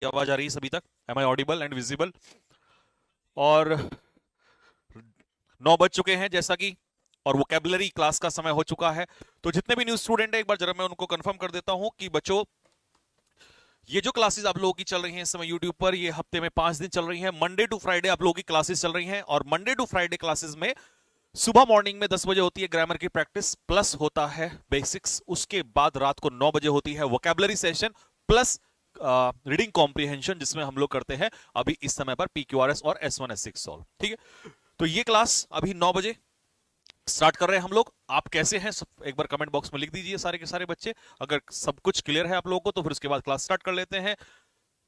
आवाज आ रही है सभी तक? Am I audible and visible? और 9 बज चुके हैं जैसा कि, और वोकेबलरी क्लास का समय हो चुका है। तो जितने भी न्यू स्टूडेंट है एक बार जरा मैं उनको कंफर्म कर देता हूं कि बच्चों, ये जो क्लासेस आप लोगों की चल रही हैं इस समय यूट्यूब पर, ये हफ्ते में 5 दिन चल रही हैं। मंडे टू फ्राइडे आप लोगों की क्लासेस चल रही हैं, और मंडे टू फ्राइडे क्लासेस में सुबह मॉर्निंग में 10 बजे होती है ग्रामर की प्रैक्टिस, प्लस होता है बेसिक्स। उसके बाद रात को 9 बजे होती है vocabulary session plus reading comprehension, जिसमें हम लोग करते हैं अभी इस समय पर पीक्यूआरएस और S1 S6 सॉल्व। ठीक है, तो ये क्लास अभी 9 बजे स्टार्ट कर रहे हैं हम लोग। आप कैसे हैं सब एक बार कमेंट बॉक्स में लिख दीजिए सारे के सारे बच्चे। अगर सब कुछ क्लियर है आप लोगों को तो फिर उसके बाद क्लास स्टार्ट कर लेते हैं।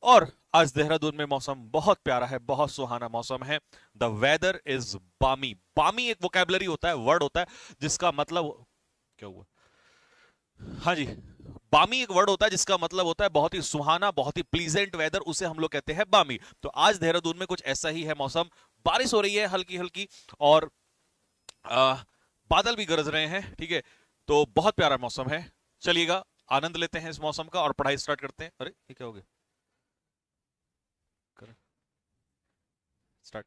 और आज देहरादून में मौसम बहुत प्यारा है, बहुत सुहाना मौसम है। द वेदर इज बामी। बामी एक वोकेबलरी होता है, वर्ड होता है जिसका मतलब क्या हुआ, हाँ जी, बामी एक वर्ड होता है जिसका मतलब होता है बहुत ही सुहाना, बहुत ही प्लीजेंट वेदर, उसे हम लोग कहते हैं बामी। तो आज देहरादून में कुछ ऐसा ही है मौसम। बारिश हो रही है हल्की हल्की, और आ, बादल भी गरज रहे हैं। ठीक है, तो बहुत प्यारा मौसम है। चलिएगा, आनंद लेते हैं इस मौसम का और पढ़ाई स्टार्ट करते हैं। अरे ये क्या हो गया, स्टार्ट।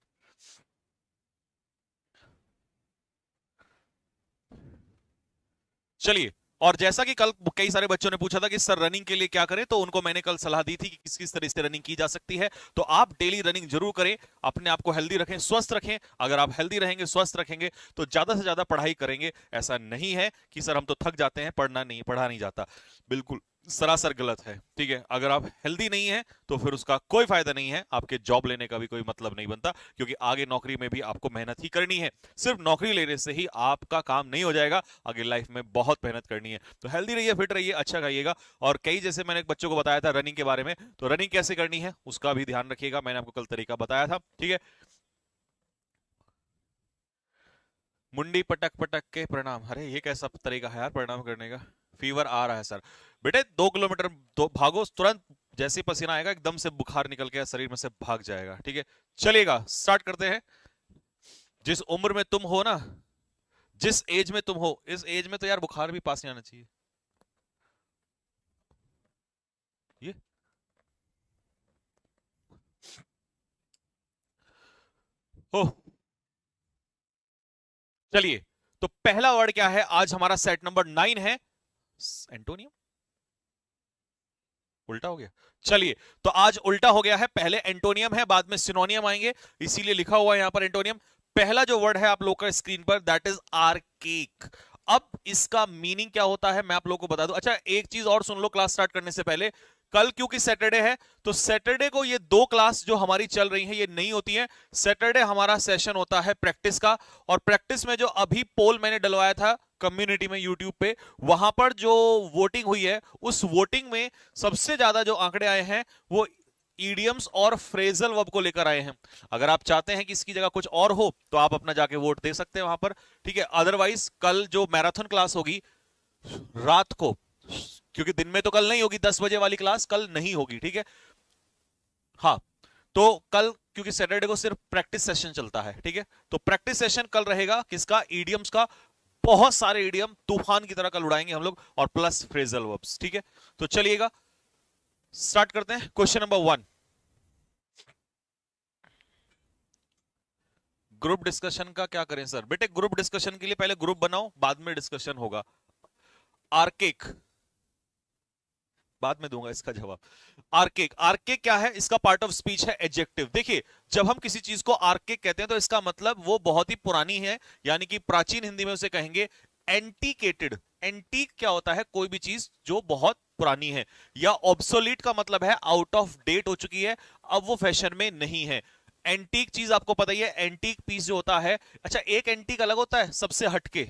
चलिए, और जैसा कि कल कई सारे बच्चों ने पूछा था कि सर रनिंग के लिए क्या करें, तो उनको मैंने कल सलाह दी थी कि किस किस तरह से रनिंग की जा सकती है। तो आप डेली रनिंग जरूर करें, अपने आप को हेल्दी रखें, स्वस्थ रखें। अगर आप हेल्दी रहेंगे, स्वस्थ रखेंगे, तो ज्यादा से ज्यादा पढ़ाई करेंगे। ऐसा नहीं है कि सर हम तो थक जाते हैं, पढ़ा नहीं जाता, बिल्कुल सरासर गलत है। ठीक है, अगर आप हेल्दी नहीं है तो फिर उसका कोई फायदा नहीं है, आपके जॉब लेने का भी कोई मतलब नहीं बनता, क्योंकि आगे नौकरी में भी आपको मेहनत ही करनी है। सिर्फ नौकरी लेने से ही आपका काम नहीं हो जाएगा, आगे लाइफ में बहुत मेहनत करनी है। तो हेल्दी रहिए, फिट रहिए, अच्छा खाइएगा। और कई जैसे मैंने बच्चों को बताया था रनिंग के बारे में, तो रनिंग कैसे करनी है उसका भी ध्यान रखिएगा, मैंने आपको कल तरीका बताया था। ठीक है, मुंडी पटक पटक के प्रणाम। अरे ये कैसा तरीका है यार प्रणाम करने का? फीवर आ रहा है सर? बेटे 2 किलोमीटर दो भागो, तुरंत जैसे ही पसीना आएगा एकदम से बुखार निकल के शरीर में से भाग जाएगा। ठीक है, चलिएगा स्टार्ट करते हैं। जिस उम्र में तुम हो ना, जिस एज में तुम हो, इस एज में तो यार बुखार भी पास नहीं आना चाहिए। ये हो, चलिए, तो पहला वर्ड क्या है आज? हमारा सेट नंबर 9 है एंटोनियम। उल्टा हो गया, चलिए। तो आज उल्टा हो गया है, पहले एंटोनियम है बाद में सिनोनियम आएंगे, इसीलिए लिखा हुआ है यहां पर एंटोनियम। पहला जो वर्ड है आप लोग का स्क्रीन पर, दैट इज आर्केक। अब इसका मीनिंग क्या होता है मैं आप लोग को बता दूं। अच्छा, एक चीज और सुन लो क्लास स्टार्ट करने से पहले। कल क्योंकि सैटरडे है, तो सैटरडे को ये 2 क्लास जो हमारी चल रही हैं ये नहीं होती हैं। सैटरडे हमारा सेशन होता है प्रैक्टिस का, और प्रैक्टिस में जो अभी पोल मैंने डलवाया था कम्युनिटी में यूट्यूब पे, वहां पर जो वोटिंग हुई है, उस वोटिंग में सबसे ज्यादा जो आंकड़े आए हैं वो ईडियम्स और फ्रेजल वर्ब को लेकर आए हैं। अगर आप चाहते हैं कि इसकी जगह कुछ और हो तो आप अपना जाके वोट दे सकते हैं वहां पर। ठीक है, अदरवाइज कल जो मैराथन क्लास होगी रात को, क्योंकि दिन में तो कल नहीं होगी, 10 बजे वाली क्लास कल नहीं होगी। ठीक है, हाँ, तो कल क्योंकि सैटरडे को सिर्फ प्रैक्टिस सेशन चलता है। ठीक है, तो प्रैक्टिस सेशन कल रहेगा किसका? ईडियम्स का। बहुत सारे ईडियम तूफान की तरह कल उड़ाएंगे हम लोग, और प्लस फ्रेजल वर्ब्स। ठीक है, तो चलिएगा स्टार्ट करते हैं। क्वेश्चन नंबर 1, ग्रुप डिस्कशन का क्या करें सर? बेटे ग्रुप डिस्कशन के लिए पहले ग्रुप बनाओ, बाद में डिस्कशन होगा। आर्केक, बाद में दूंगा इसका जवाब। आर्केक, आर्केक क्या है? इसका पार्ट ऑफ स्पीच है एडजेक्टिव। देखिए, जब हम किसी चीज को आर्केक कहते हैं तो इसका मतलब वो बहुत ही पुरानी है, यानी कि प्राचीन हिंदी में उसे कहेंगे एंटीकेटेड। एंटीक क्या होता है? कोई भी चीज जो बहुत पुरानी है। या ऑब्सोलीट का मतलब है आउट ऑफ डेट हो चुकी है, अब वो फैशन में नहीं है। एंटीक चीज आपको पता ही है, एंटीक पीस जो होता है। अच्छा, एक एंटीक अलग होता है सबसे हटके,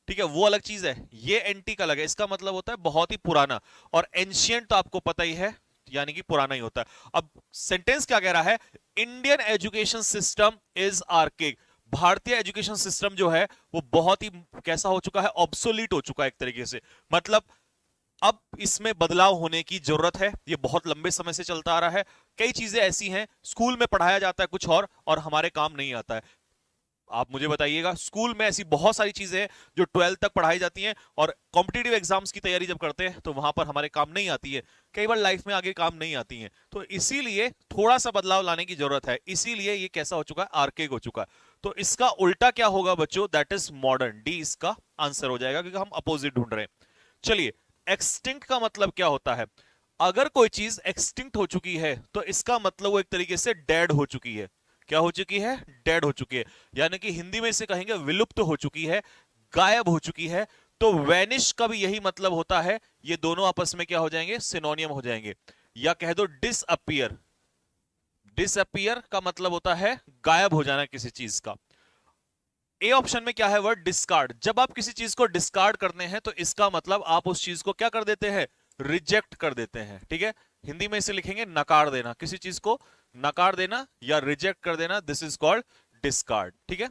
ठीक है, वो अलग चीज है। ये एंटीक अलग है, इसका मतलब होता है बहुत ही पुराना। और एंशियंट तो आपको पता ही है, यानी कि पुराना ही होता है। अब सेंटेंस क्या कह रहा है? Indian education system is archaic. भारतीय एजुकेशन सिस्टम जो है वो बहुत ही कैसा हो चुका है? ऑब्सोलीट हो चुका है एक तरीके से। मतलब अब इसमें बदलाव होने की जरूरत है। ये बहुत लंबे समय से चलता आ रहा है। कई चीजें ऐसी हैं स्कूल में पढ़ाया जाता है कुछ और हमारे काम नहीं आता है। आप मुझे बताइएगा। स्कूल में ऐसी बहुत सारी चीजें हैं जो 12th तक पढ़ाई जाती हैं, और कॉम्पिटिटिव एग्जाम्स की तैयारी जब करते हैं तो वहां पर हमारे काम नहीं आती है, कई बार लाइफ में आगे काम नहीं आती हैं। तो इसीलिए थोड़ा सा बदलाव लाने की जरूरत है, इसीलिए ये कैसा हो चुका है, आर्केग हो चुका है। तो इसका उल्टा क्या होगा बच्चों, दैट इज मॉडर्न। डी इसका आंसर हो जाएगा, क्योंकि हम अपोजिट ढूंढ रहे हैं। चलिए, एक्सटिंक्ट का मतलब क्या होता है? अगर कोई चीज एक्सटिंक्ट हो चुकी है तो इसका मतलब वो एक तरीके से डेड हो चुकी है। क्या हो चुकी है? डेड हो चुकी है, यानी कि हिंदी में इसे कहेंगे विलुप्त हो चुकी है, गायब हो चुकी है। तो वैनिश का भी यही मतलब होता है। ये दोनों आपस में क्या हो जाएंगे, सिनोनियम हो जाएंगे। या कह दो डिसअपियर। डिसअपियर का मतलब होता है गायब हो जाना किसी चीज का। ए ऑप्शन में क्या है वर्ड, डिस्कार्ड। जब आप किसी चीज को डिस्कार्ड करते हैं तो इसका मतलब आप उस चीज को क्या कर देते हैं, रिजेक्ट कर देते हैं। ठीक है, हिंदी में इसे लिखेंगे नकार देना, किसी चीज को नकार देना या रिजेक्ट कर देना, दिस इज कॉल्ड डिस्कार्ड। ठीक है,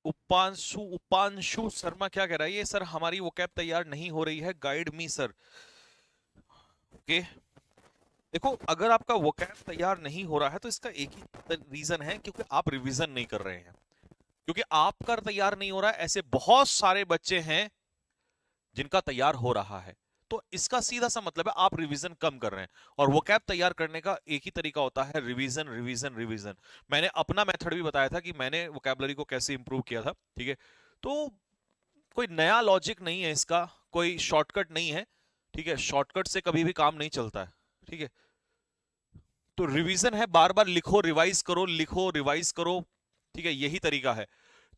उपांशु उपांशु शर्मा क्या कह रहा है, ये सर हमारी वोकैब तैयार नहीं हो रही है, गाइड मी सर। ओके, देखो अगर आपका वोकैब तैयार नहीं हो रहा है तो इसका एक ही रीजन है, क्योंकि आप रिवीजन नहीं कर रहे हैं। क्योंकि आपका तैयार नहीं हो रहा है, ऐसे बहुत सारे बच्चे हैं जिनका तैयार हो रहा है। तो इसका सीधा सा मतलब है आप रिवीजन कम कर रहे हैं। और वोकैब तैयार करने का एक ही तरीका होता है, रिवीजन रिवीजन रिवीजन। मैंने अपना मेथड भी बताया था कि मैंने वोकैबलरी को कैसे इंप्रूव किया था। ठीक है, तो कोई नया लॉजिक नहीं है इसका, कोई शॉर्टकट नहीं है। ठीक है, शॉर्टकट से कभी भी काम नहीं चलता है। ठीक है, तो रिवीजन है, बार बार लिखो, रिवाइज करो, लिखो रिवाइज करो। ठीक है, यही तरीका है।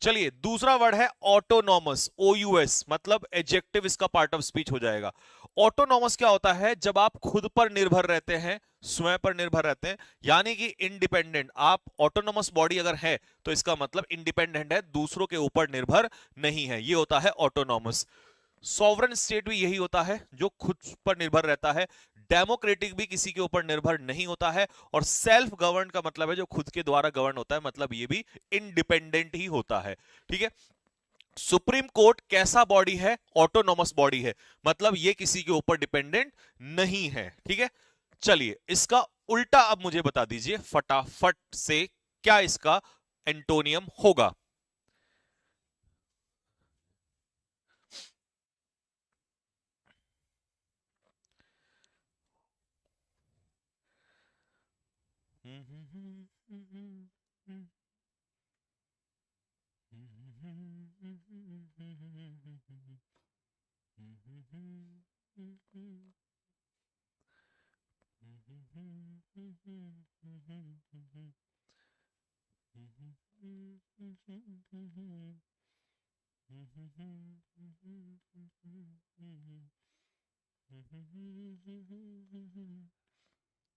चलिए, दूसरा वर्ड है ऑटोनॉमस, OUS, मतलब एडजेक्टिव इसका पार्ट ऑफ स्पीच हो जाएगा। ऑटोनॉमस क्या होता है, जब आप खुद पर निर्भर रहते हैं, स्वयं पर निर्भर रहते हैं, यानी कि इंडिपेंडेंट। आप ऑटोनॉमस बॉडी अगर है तो इसका मतलब इंडिपेंडेंट है, दूसरों के ऊपर निर्भर नहीं है, ये होता है ऑटोनॉमस। सॉवरन स्टेट भी यही होता है, जो खुद पर निर्भर रहता है। डेमोक्रेटिक भी किसी के ऊपर निर्भर नहीं होता है। और सेल्फ गवर्न का मतलब है जो खुद के द्वारा गवर्न होता है, मतलब ये भी इंडिपेंडेंट ही होता है। ठीक है, सुप्रीम कोर्ट कैसा बॉडी है, ऑटोनॉमस बॉडी है, मतलब ये किसी के ऊपर डिपेंडेंट नहीं है। ठीक है, चलिए इसका उल्टा अब मुझे बता दीजिए फटाफट से, क्या इसका एंटोनियम होगा।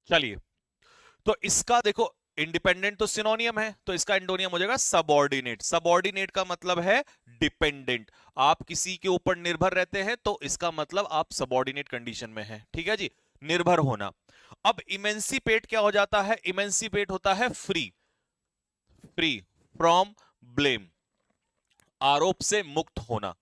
चलिए, तो इसका देखो, इंडिपेंडेंट तो सिनोनियम है, तो इसका एंटोनियम हो जाएगा सबऑर्डिनेट। सबऑर्डिनेट का मतलब है डिपेंडेंट। आप किसी के ऊपर निर्भर रहते हैं तो इसका मतलब आप सबऑर्डिनेट कंडीशन में हैं। ठीक है जी, निर्भर होना। अब इमेंसिपेट क्या हो जाता है, इमेंसिपेट होता है फ्री, फ्री फ्रॉम ब्लेम, आरोप से मुक्त होना।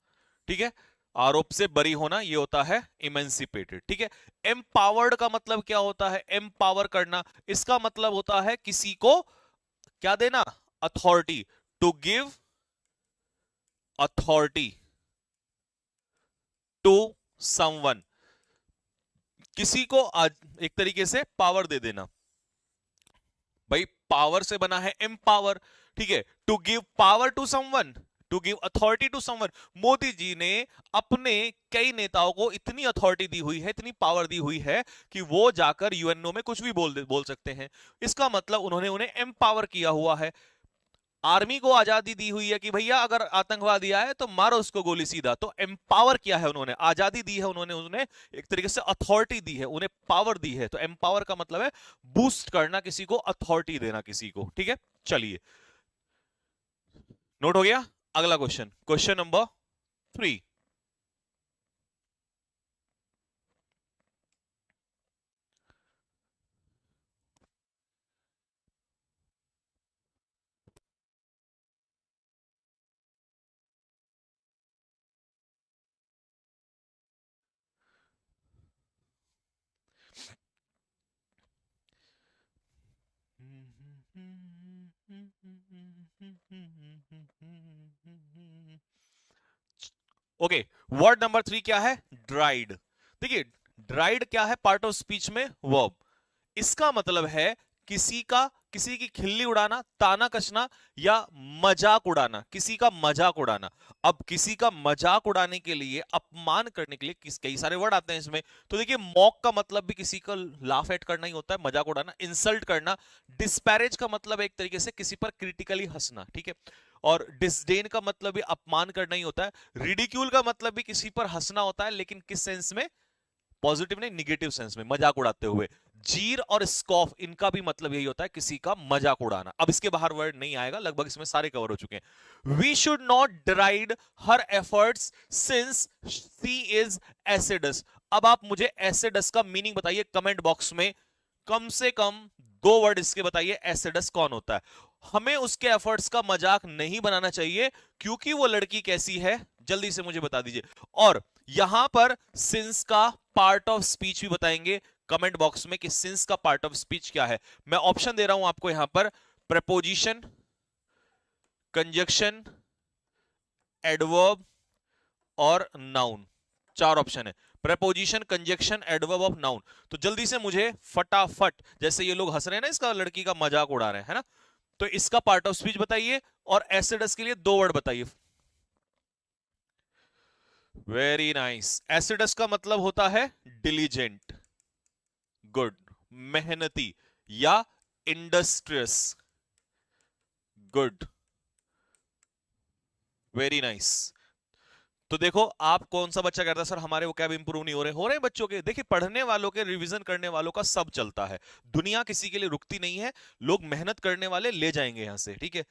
ठीक है, आरोप से बरी होना, ये होता है इमेंसिपेटेड। ठीक है, एम्पावर्ड का मतलब क्या होता है, एम्पावर करना। इसका मतलब होता है किसी को क्या देना, authority, to give authority to someone, किसी को एक तरीके से पावर दे देना। भाई पावर से बना है एम्पावर। ठीक है, to give power to someone, to give authority to someone. Modi ji ने अपने कई नेताओं को इतनी अथॉरिटी दी हुई है, इतनी पावर दी हुई है कि वो जाकर यूएनओ में कुछ भी बोल सकते हैं। इसका मतलब उन्होंने उन्हें एम्पावर किया हुआ है। आर्मी को आजादी दी हुई है कि भैया अगर आतंकवादी आए तो मारो उसको गोली सीधा। तो एम्पावर किया है उन्होंने, आजादी दी है उन्होंने, उन्हें एक तरीके से अथॉरिटी दी है, उन्हें पावर दी है। तो एम्पावर का मतलब है बूस्ट करना किसी को, अथॉरिटी देना किसी को। ठीक है, चलिए नोट हो गया। अगला question, question number 3। Okay, word number 3 क्या है? ड्राइड। देखिए, ड्राइड क्या है? पार्ट ऑफ स्पीच में वर्ब। इसका मतलब है किसी का, किसी की खिल्ली उड़ाना, ताना कसना या मजाक उड़ाना, किसी का मजाक उड़ाना। अब किसी का मजाक उड़ाने के लिए, अपमान करने के लिए कई सारे वर्ड आते हैं इसमें। तो देखिए, मॉक का मतलब भी किसी का लाफ एट करना ही होता है, मजाक उड़ाना, इंसल्ट करना। डिस्पैरेज का मतलब एक तरीके से किसी पर क्रिटिकली हंसना, ठीक है। और डिसडेन का मतलब भी अपमान करना ही होता है। रिडिक्यूल का मतलब भी किसी पर हंसना होता है, लेकिन किस सेंस में? पॉजिटिव नहीं, निगेटिव सेंस में, मजाक उड़ाते हुए। जीर और स्कॉफ, इनका भी मतलब यही होता है, किसी का मजाक उड़ाना। अब इसके बाहर वर्ड नहीं आएगा, लगभग इसमें सारे कवर हो चुके हैं। We should not deride her efforts since she is assiduous. अब आप मुझे एसिडस का मीनिंग बताइए कमेंट बॉक्स में। कम से कम 2 वर्ड इसके बताइए, एसिडस कौन होता है। हमें उसके एफर्ट्स का मजाक नहीं बनाना चाहिए, क्योंकि वो लड़की कैसी है, जल्दी से मुझे बता दीजिए। और यहां पर सिंस का पार्ट ऑफ स्पीच भी बताएंगे कमेंट बॉक्स में कि सिंस का पार्ट ऑफ स्पीच क्या है। मैं ऑप्शन दे रहा हूं आपको यहां पर, प्रपोजिशन, कंजक्शन, एडवर्ब और नाउन। 4 ऑप्शन है, preposition, conjunction, adverb of noun. तो जल्दी से मुझे फटाफट, जैसे ये लोग हंस रहे हैं ना, इसका लड़की का मजाक उड़ा रहे हैं, है ना, तो इसका पार्ट ऑफ स्पीच बताइए और एसिडस के लिए 2 वर्ड बताइए। Very nice. एसिडस का मतलब होता है डिलीजेंट, गुड, मेहनती या इंडस्ट्रियस, गुड, वेरी नाइस। तो देखो, आप कौन सा बच्चा कहता है सर हमारे वो कैब इंप्रूव नहीं हो रहे हैं बच्चों के। देखिए, पढ़ने वालों के, रिवीजन करने वालों का सब चलता है। दुनिया किसी के लिए रुकती नहीं है, लोग मेहनत करने वाले ले जाएंगे यहां से, ठीक है।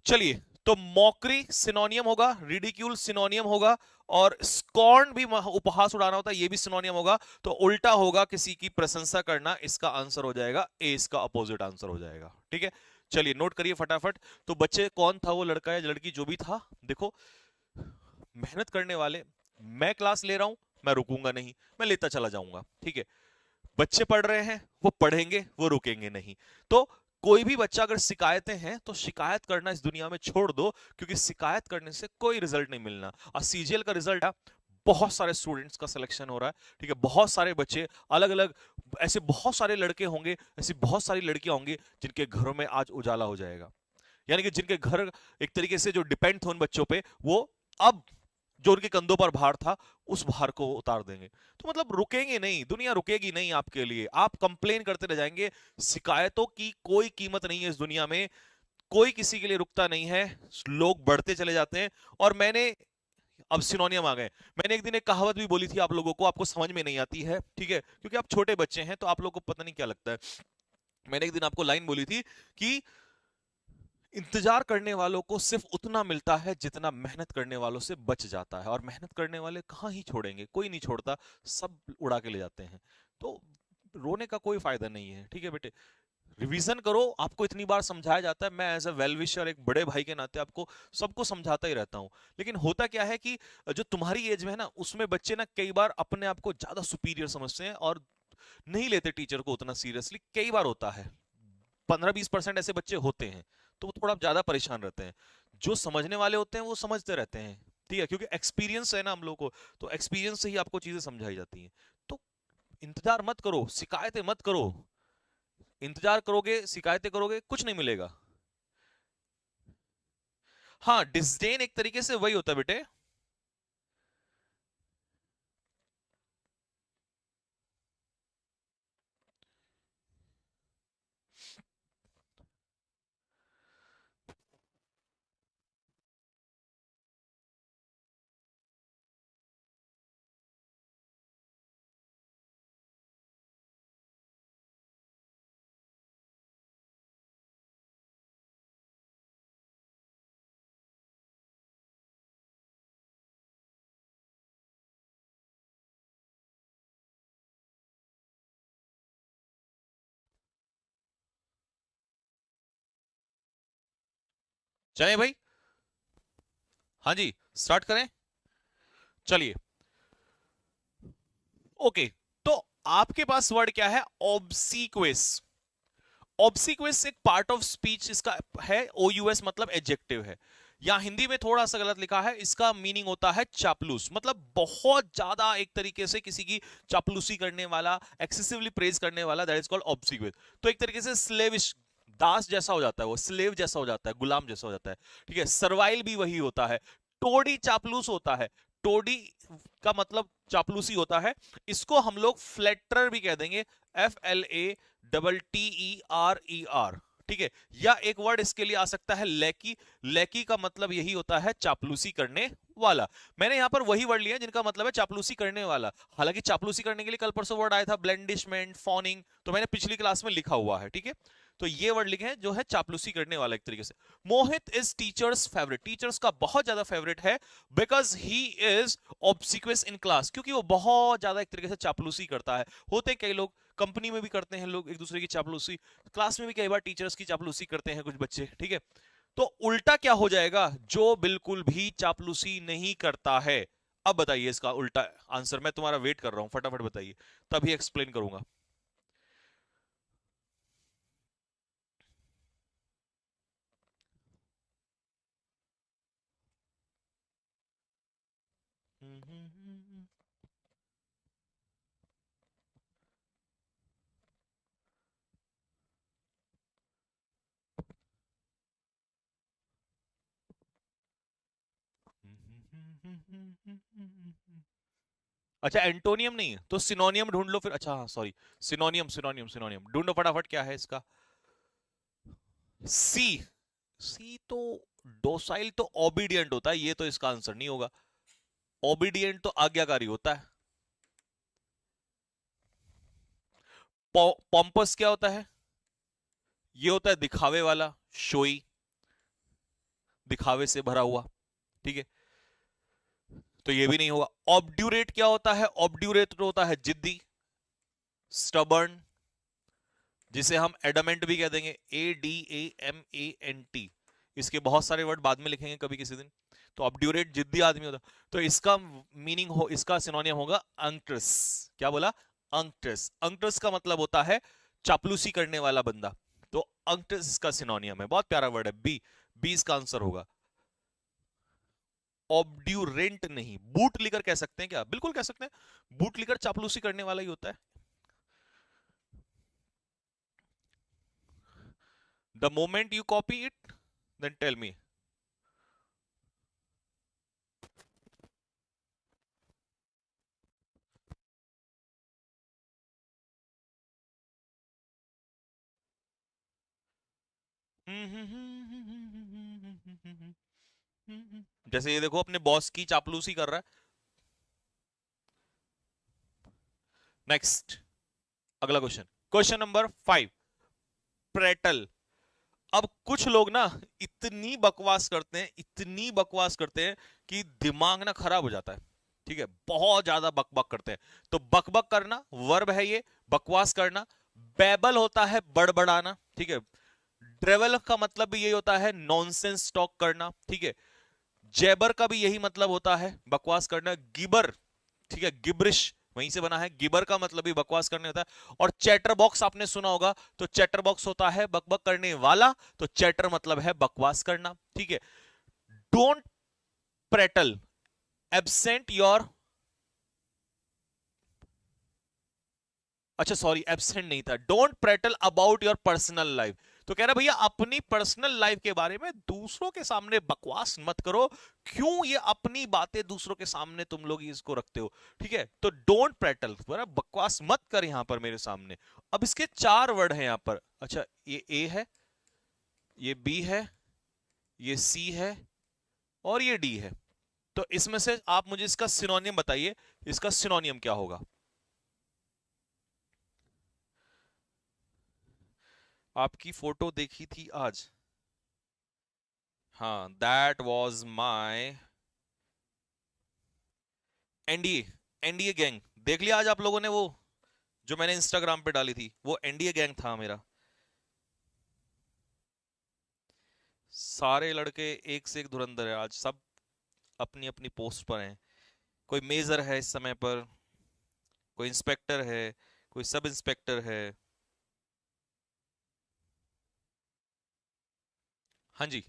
चलिए, तो मॉकरी सिनोनियम होगा, रिडिक्यूल सिनोनियम होगा, और स्कॉर्न भी उपहास उड़ाना होता है, ये भी सिनोनियम होगा। तो उल्टा होगा किसी की प्रशंसा करना, इसका आंसर हो जाएगा ए, इसका अपोजिट आंसर हो जाएगा, ठीक है। चलिए, नोट करिए फटाफट। तो बच्चे, कौन था वो लड़का या लड़की जो भी था, देखो, मेहनत करने वाले। मैं क्लास ले रहा हूं, मैं रुकूंगा नहीं, मैं लेता चला जाऊंगा, ठीक है। बच्चे पढ़ रहे हैं, वो पढ़ेंगे, वो रुकेंगे नहीं। तो कोई भी बच्चा अगर शिकायतें हैं तो शिकायत करना इस दुनिया में छोड़ दो, क्योंकि शिकायत करने से कोई रिजल्ट नहीं मिलना। और सीजीएल का रिजल्ट है, बहुत सारे स्टूडेंट्स का सिलेक्शन हो रहा है, ठीक है, बहुत सारे बच्चे, अलग अलग, ऐसे बहुत सारे लड़के होंगे, ऐसी बहुत सारी लड़कियां होंगी जिनके घरों में आज उजाला हो जाएगा। यानी कि जिनके घर एक तरीके से जो डिपेंड थे उन बच्चों पे, वो अब जो उनके कंधों पर भार था, उस भार को उतार देंगे। तो मतलब रुकेंगे नहीं, दुनिया रुकेगी नहीं आपके लिए, आप कंप्लेन करते रह जाएंगे। शिकायतों की कोई कीमत नहीं है इस दुनिया में, कोई किसी के लिए रुकता नहीं है, लोग बढ़ते चले जाते हैं। और मैंने, अब सिनोनियम आ गए, मैंने एक दिन एक कहावत भी बोली थी आप लोगों को, आपको समझ में नहीं आती है, ठीक है, क्योंकि आप छोटे बच्चे हैं तो आप लोगों को पता नहीं क्या लगता है। मैंने एक दिन आपको लाइन बोली थी कि इंतजार करने वालों को सिर्फ उतना मिलता है जितना मेहनत करने वालों से बच जाता है, और मेहनत करने वाले कहाँ ही छोड़ेंगे, कोई नहीं छोड़ता, सब उड़ा के ले जाते हैं। तो रोने का कोई फायदा नहीं है, ठीक है बेटे। रिवीजन करो, आपको इतनी बार समझाया जाता है, मैं एज अ वेल विशर, एक बड़े भाई के नाते आपको सबको समझाता ही रहता हूँ। लेकिन होता क्या है कि जो तुम्हारी एज में है ना, उसमें बच्चे ना कई बार अपने आप को ज्यादा सुपीरियर समझते हैं और नहीं लेते टीचर को उतना सीरियसली, कई बार होता है। 15-20% ऐसे बच्चे होते हैं, तो वो थोड़ा ज्यादा परेशान रहते हैं। जो समझने वाले होते हैं वो समझते रहते हैं, ठीक है, क्योंकि एक्सपीरियंस है ना हम लोग को, तो एक्सपीरियंस से ही आपको चीजें समझाई जाती हैं। तो इंतजार मत करो, शिकायतें मत करो। इंतजार करोगे, शिकायतें करोगे, कुछ नहीं मिलेगा। हाँ, डिस्डेन एक तरीके से वही होता है बेटे। चले भाई, हाँ जी, स्टार्ट करें। चलिए, ओके। तो आपके पास वर्ड क्या है? ऑब्सीक्वेस। ऑब्सिक्वेस एक पार्ट ऑफ स्पीच इसका है, OUS मतलब एडजेक्टिव है। या हिंदी में थोड़ा सा गलत लिखा है, इसका मीनिंग होता है चापलूस, मतलब बहुत ज्यादा एक तरीके से किसी की चापलूसी करने वाला, एक्सेसिवली प्रेज करने वाला, दैट इज कॉल्ड ऑब्सिक्वेस। तो एक तरीके से स्लेविश, दास जैसा हो जाता है, वो स्लेव जैसा हो जाता है, गुलाम जैसा हो जाता है। ठीक है, सर्वाइल भी वही होता है। टोडी चापलूस होता है, टोडी का मतलब चापलूसी होता है। इसको हम लोग फ्लैटरर भी कह देंगे, FLATTERER। ठीक है, या एक वर्ड इसके लिए आ सकता है लैकी। लैकी का मतलब यही होता है चापलूसी करने वाला। मैंने यहां पर वही वर्ड लिया जिनका मतलब है चापलूसी करने वाला। हालांकि चापलूसी करने के लिए कल परसों वर्ड आया था ब्लेंडिशमेंट, फॉनिंग, तो मैंने पिछली क्लास में लिखा हुआ है। ठीक है, तो ये वर्ड लिखे हैं जो है चापलूसी करने वाला एक तरीके से। Mohit is teacher's favourite, teachers का बहुत ज्यादा फेवरेट है, because he is obsequious in class, क्योंकि वो बहुत ज्यादा एक तरीके से चापलूसी करता है। होते कई लोग, कंपनी में भी करते हैं लोग एक दूसरे की चापलूसी, क्लास में भी कई बार टीचर्स की चापलूसी करते हैं कुछ बच्चे। ठीक है, तो उल्टा क्या हो जाएगा, जो बिल्कुल भी चापलूसी नहीं करता है। अब बताइए इसका उल्टा आंसर, मैं तुम्हारा वेट कर रहा हूं, फटाफट बताइए, तभी एक्सप्लेन करूंगा। अच्छा, एंटोनियम नहीं है तो सिनोनियम ढूंढ लो फिर। अच्छा हाँ सॉरी, सिनोनियम सिनोनियम सिनोनियम ढूंढो फटाफट, क्या है इसका। सी, सी तो डोसाइल तो ओबीडियंट होता है, ये तो इसका आंसर नहीं होगा। ओबीडियंट तो आज्ञाकारी होता है। पॉम्पस क्या होता है, ये होता है दिखावे वाला, शोई, दिखावे से भरा हुआ। ठीक है, तो ये भी नहीं होगा। ऑब्ड्यूरेट क्या होता है, ऑब्ड्यूरेट तो होता है जिद्दी, स्टबर्न, जिसे हम एडमेंट भी कह देंगे, ADAMANT। इसके बहुत सारे वर्ड बाद में लिखेंगे कभी किसी दिन। तो ऑब्ड्यूरेट जिद्दी आदमी होता, तो इसका मीनिंग हो, इसका सिनोनियम होगा अंक्ट्रस। क्या बोला, अंक्ट्रस। अंक्ट्रस का मतलब होता है चापलूसी करने वाला बंदा, तो अंक्ट्रस इसका सिनोनियम है। बहुत प्यारा वर्ड है, बी, बी इसका आंसर होगा। ऑब्ड्यूरेंट नहीं, बूट लिकर कह सकते हैं क्या, बिल्कुल कह सकते हैं, बूट लिकर चापलूसी करने वाला ही होता है। The moment you copy it, then tell me. जैसे ये देखो, अपने बॉस की चापलूसी कर रहा है। नेक्स्ट, अगला क्वेश्चन, क्वेश्चन नंबर 5, प्रेटल। अब कुछ लोग ना इतनी बकवास करते हैं, इतनी बकवास करते हैं कि दिमाग ना खराब हो जाता है। ठीक है, बहुत ज्यादा बकबक करते हैं। तो बकबक करना वर्ब है ये, बकवास करना। बैबल होता है बड़बड़ाना। ठीक है, ट्रेवल का मतलब भी यही होता है नॉनसेंस टॉक करना। ठीक है, जैबर का भी यही मतलब होता है, बकवास करना। गिबर, ठीक है, गिब्रिश वहीं से बना है, गिबर का मतलब भी बकवास करने होता है। और चैटर बॉक्स आपने सुना होगा, तो चैटर बॉक्स होता है बकबक करने वाला, तो चैटर मतलब है बकवास करना। ठीक है, डोंट प्रेटल, एब्सेंट योर, अच्छा सॉरी एब्सेंट नहीं था, don't petrol about your personal life. तो कह रहा भैया अपनी पर्सनल लाइफ के बारे में दूसरों के सामने बकवास मत करो। क्यों ये अपनी बातें दूसरों के सामने तुम लोग इसको रखते हो। ठीक है, तो डोंट प्रेटल, बकवास मत कर यहां पर मेरे सामने। अब इसके 4 वर्ड हैं यहां पर। अच्छा, ये ए है, ये बी है, ये सी है, और ये डी है। तो इसमें से आप मुझे इसका सिनोनियम बताइए, इसका सिनोनियम क्या होगा। आपकी फोटो देखी थी आज, हाँ, that was my NDA, NDA gang. देख लिया आज आप लोगों ने वो जो मैंने इंस्टाग्राम पे डाली थी, वो एनडीए गैंग था मेरा। सारे लड़के एक से एक धुरंधर है आज, सब अपनी अपनी पोस्ट पर हैं। कोई मेजर है इस समय पर, कोई इंस्पेक्टर है, कोई सब इंस्पेक्टर है। हाँ जी,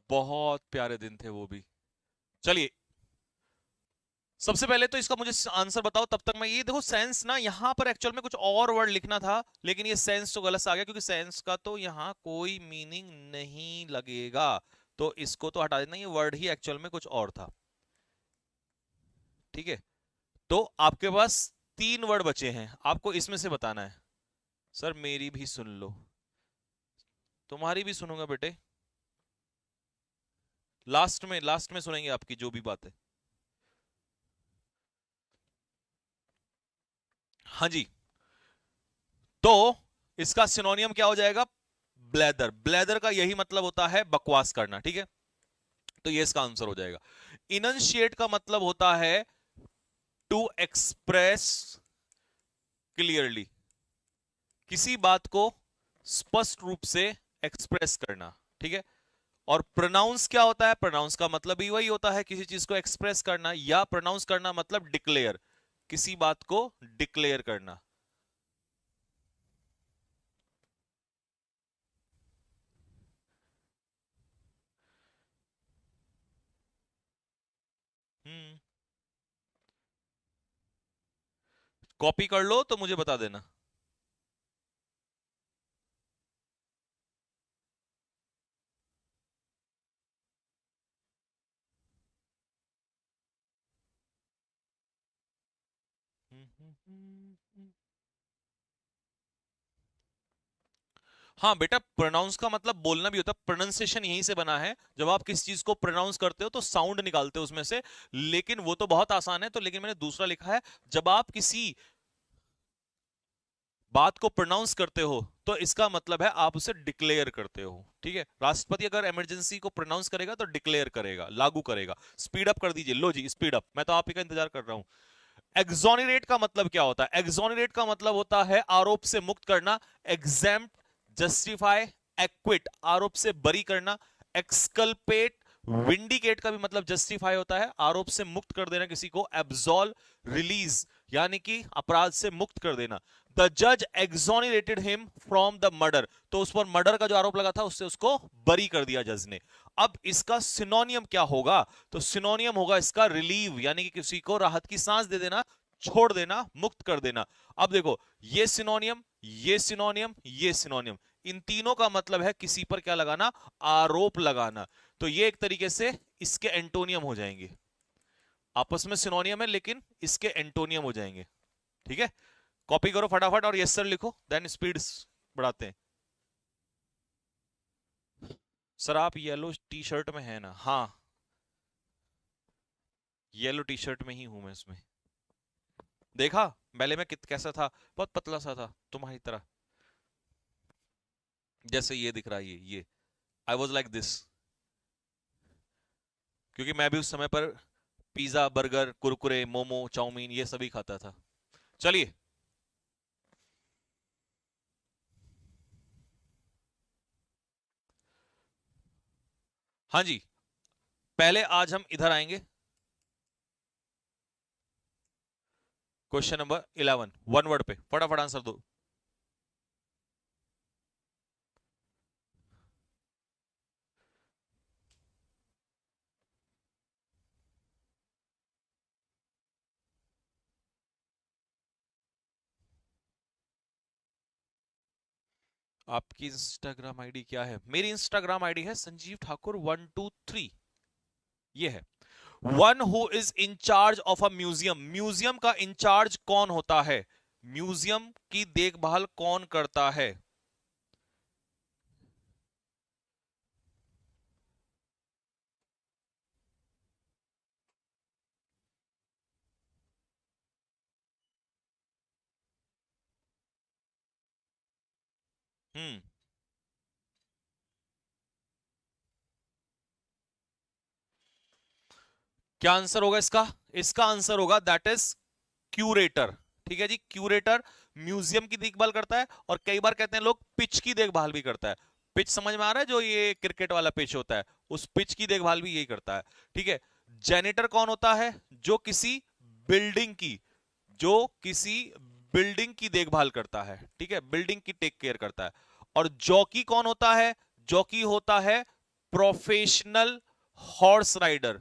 बहुत प्यारे दिन थे वो भी। चलिए, सबसे पहले तो इसका मुझे आंसर बताओ, तब तक मैं ये देखो सेंस ना, यहां पर एक्चुअल में कुछ और वर्ड लिखना था, लेकिन ये सेंस तो गलत आ गया, क्योंकि सेंस का तो यहां कोई मीनिंग नहीं लगेगा, तो इसको तो हटा देना, ये वर्ड ही एक्चुअल में कुछ और था। ठीक है, तो आपके पास 3 वर्ड बचे हैं, आपको इसमें से बताना है। सर मेरी भी सुन लो, तुम्हारी भी सुनूंगा बेटे, लास्ट में सुनेंगे आपकी जो भी बात है। हाँ जी, तो इसका सिनोनियम क्या हो जाएगा? ब्लेदर। ब्लेदर का यही मतलब होता है बकवास करना, ठीक है, तो ये इसका आंसर हो जाएगा। इनंशिएट का मतलब होता है टू एक्सप्रेस क्लियरली, किसी बात को स्पष्ट रूप से एक्सप्रेस करना, ठीक है। और प्रोनाउंस क्या होता है? प्रोनाउंस का मतलब भी वही होता है, किसी चीज को एक्सप्रेस करना, या प्रोनाउंस करना मतलब डिक्लेयर, किसी बात को डिक्लेयर करना। हम्म, कॉपी कर लो तो मुझे बता देना। हाँ बेटा, प्रोनाउंस का मतलब बोलना भी होता है, प्रोनाउंसिएशन यहीं से बना है, जब आप किसी चीज को प्रोनाउंस करते हो तो साउंड निकालते हो उसमें से, लेकिन वो तो बहुत आसान है, तो लेकिन मैंने दूसरा लिखा है, जब आप किसी बात को प्रोनाउंस करते हो तो इसका मतलब है आप उसे डिक्लेयर करते हो, ठीक है। राष्ट्रपति अगर इमरजेंसी को प्रोनाउंस करेगा तो डिक्लेयर करेगा, लागू करेगा। स्पीड अप कर दीजिए, लो जी स्पीड अप, मैं तो आप ही का इंतजार कर रहा हूं। एक्सोनरेट का मतलब क्या होता है? एक्सोनरेट का मतलब होता है आरोप से मुक्त करना, एग्जेम्प्ट, जस्टिफाई, एक्विट, आरोप से बरी करना, एक्सकल्पेट, विंडिकेट का भी मतलब जस्टिफाई होता है, आरोप से मुक्त कर देना किसी को, एब्सॉल्व, रिलीज यानी कि अपराध से मुक्त कर देना। द जज एक्सोनरेटेड हिम फ्रॉम द मर्डर, तो उस पर मर्डर का जो आरोप लगा था उससे उसको बरी कर दिया जज ने। अब इसका सिनोनियम क्या होगा? तो सिनोनियम होगा इसका रिलीव, यानी कि किसी को राहत की सांस दे देना, छोड़ देना, मुक्त कर देना। अब देखो, ये सिनोनियम, ये सिनोनियम, ये सिनोनियम, इन तीनों का मतलब है किसी पर क्या लगाना? आरोप लगाना। तो ये एक तरीके से इसके एंटोनियम हो जाएंगे, आपस में सिनोनियम है लेकिन इसके एंटोनियम हो जाएंगे, ठीक है। कॉपी करो फटाफट और यस सर लिखो, देन स्पीड बढ़ाते हैं। सर आप येलो टी शर्ट में है ना? हाँ, येलो टी शर्ट में ही हूं मैं इसमें। देखा पहले मैं कैसा था? बहुत पतला सा था तुम्हारी तरह, जैसे ये दिख रहा है, ये आई वॉज लाइक दिस, क्योंकि मैं भी उस समय पर pizza, burger, Kurkure, momo, chow mein ये सभी खाता था। चलिए, हाँ जी, पहले आज हम इधर आएंगे, क्वेश्चन नंबर 11, वन वर्ड पे फटाफट आंसर दो। आपकी इंस्टाग्राम आईडी क्या है? मेरी इंस्टाग्राम आईडी है संजीव ठाकुर 123, ये है। One who is in charge of a museum, museum का इंचार्ज कौन होता है? म्यूजियम की देखभाल कौन करता है? हम्म, क्या आंसर होगा इसका? इसका आंसर होगा दैट इज क्यूरेटर, ठीक है जी, क्यूरेटर म्यूजियम की देखभाल करता है, और कई बार कहते हैं लोग पिच की देखभाल भी करता है। पिच समझ में आ रहा है? जो ये क्रिकेट वाला पिच होता है, उस पिच की देखभाल भी यही करता है, ठीक है। जेनिटर कौन होता है? जो किसी बिल्डिंग की, जो किसी बिल्डिंग की देखभाल करता है, ठीक है, बिल्डिंग की टेक केयर करता है। और जॉकी कौन होता है? जॉकी होता है professional horse rider,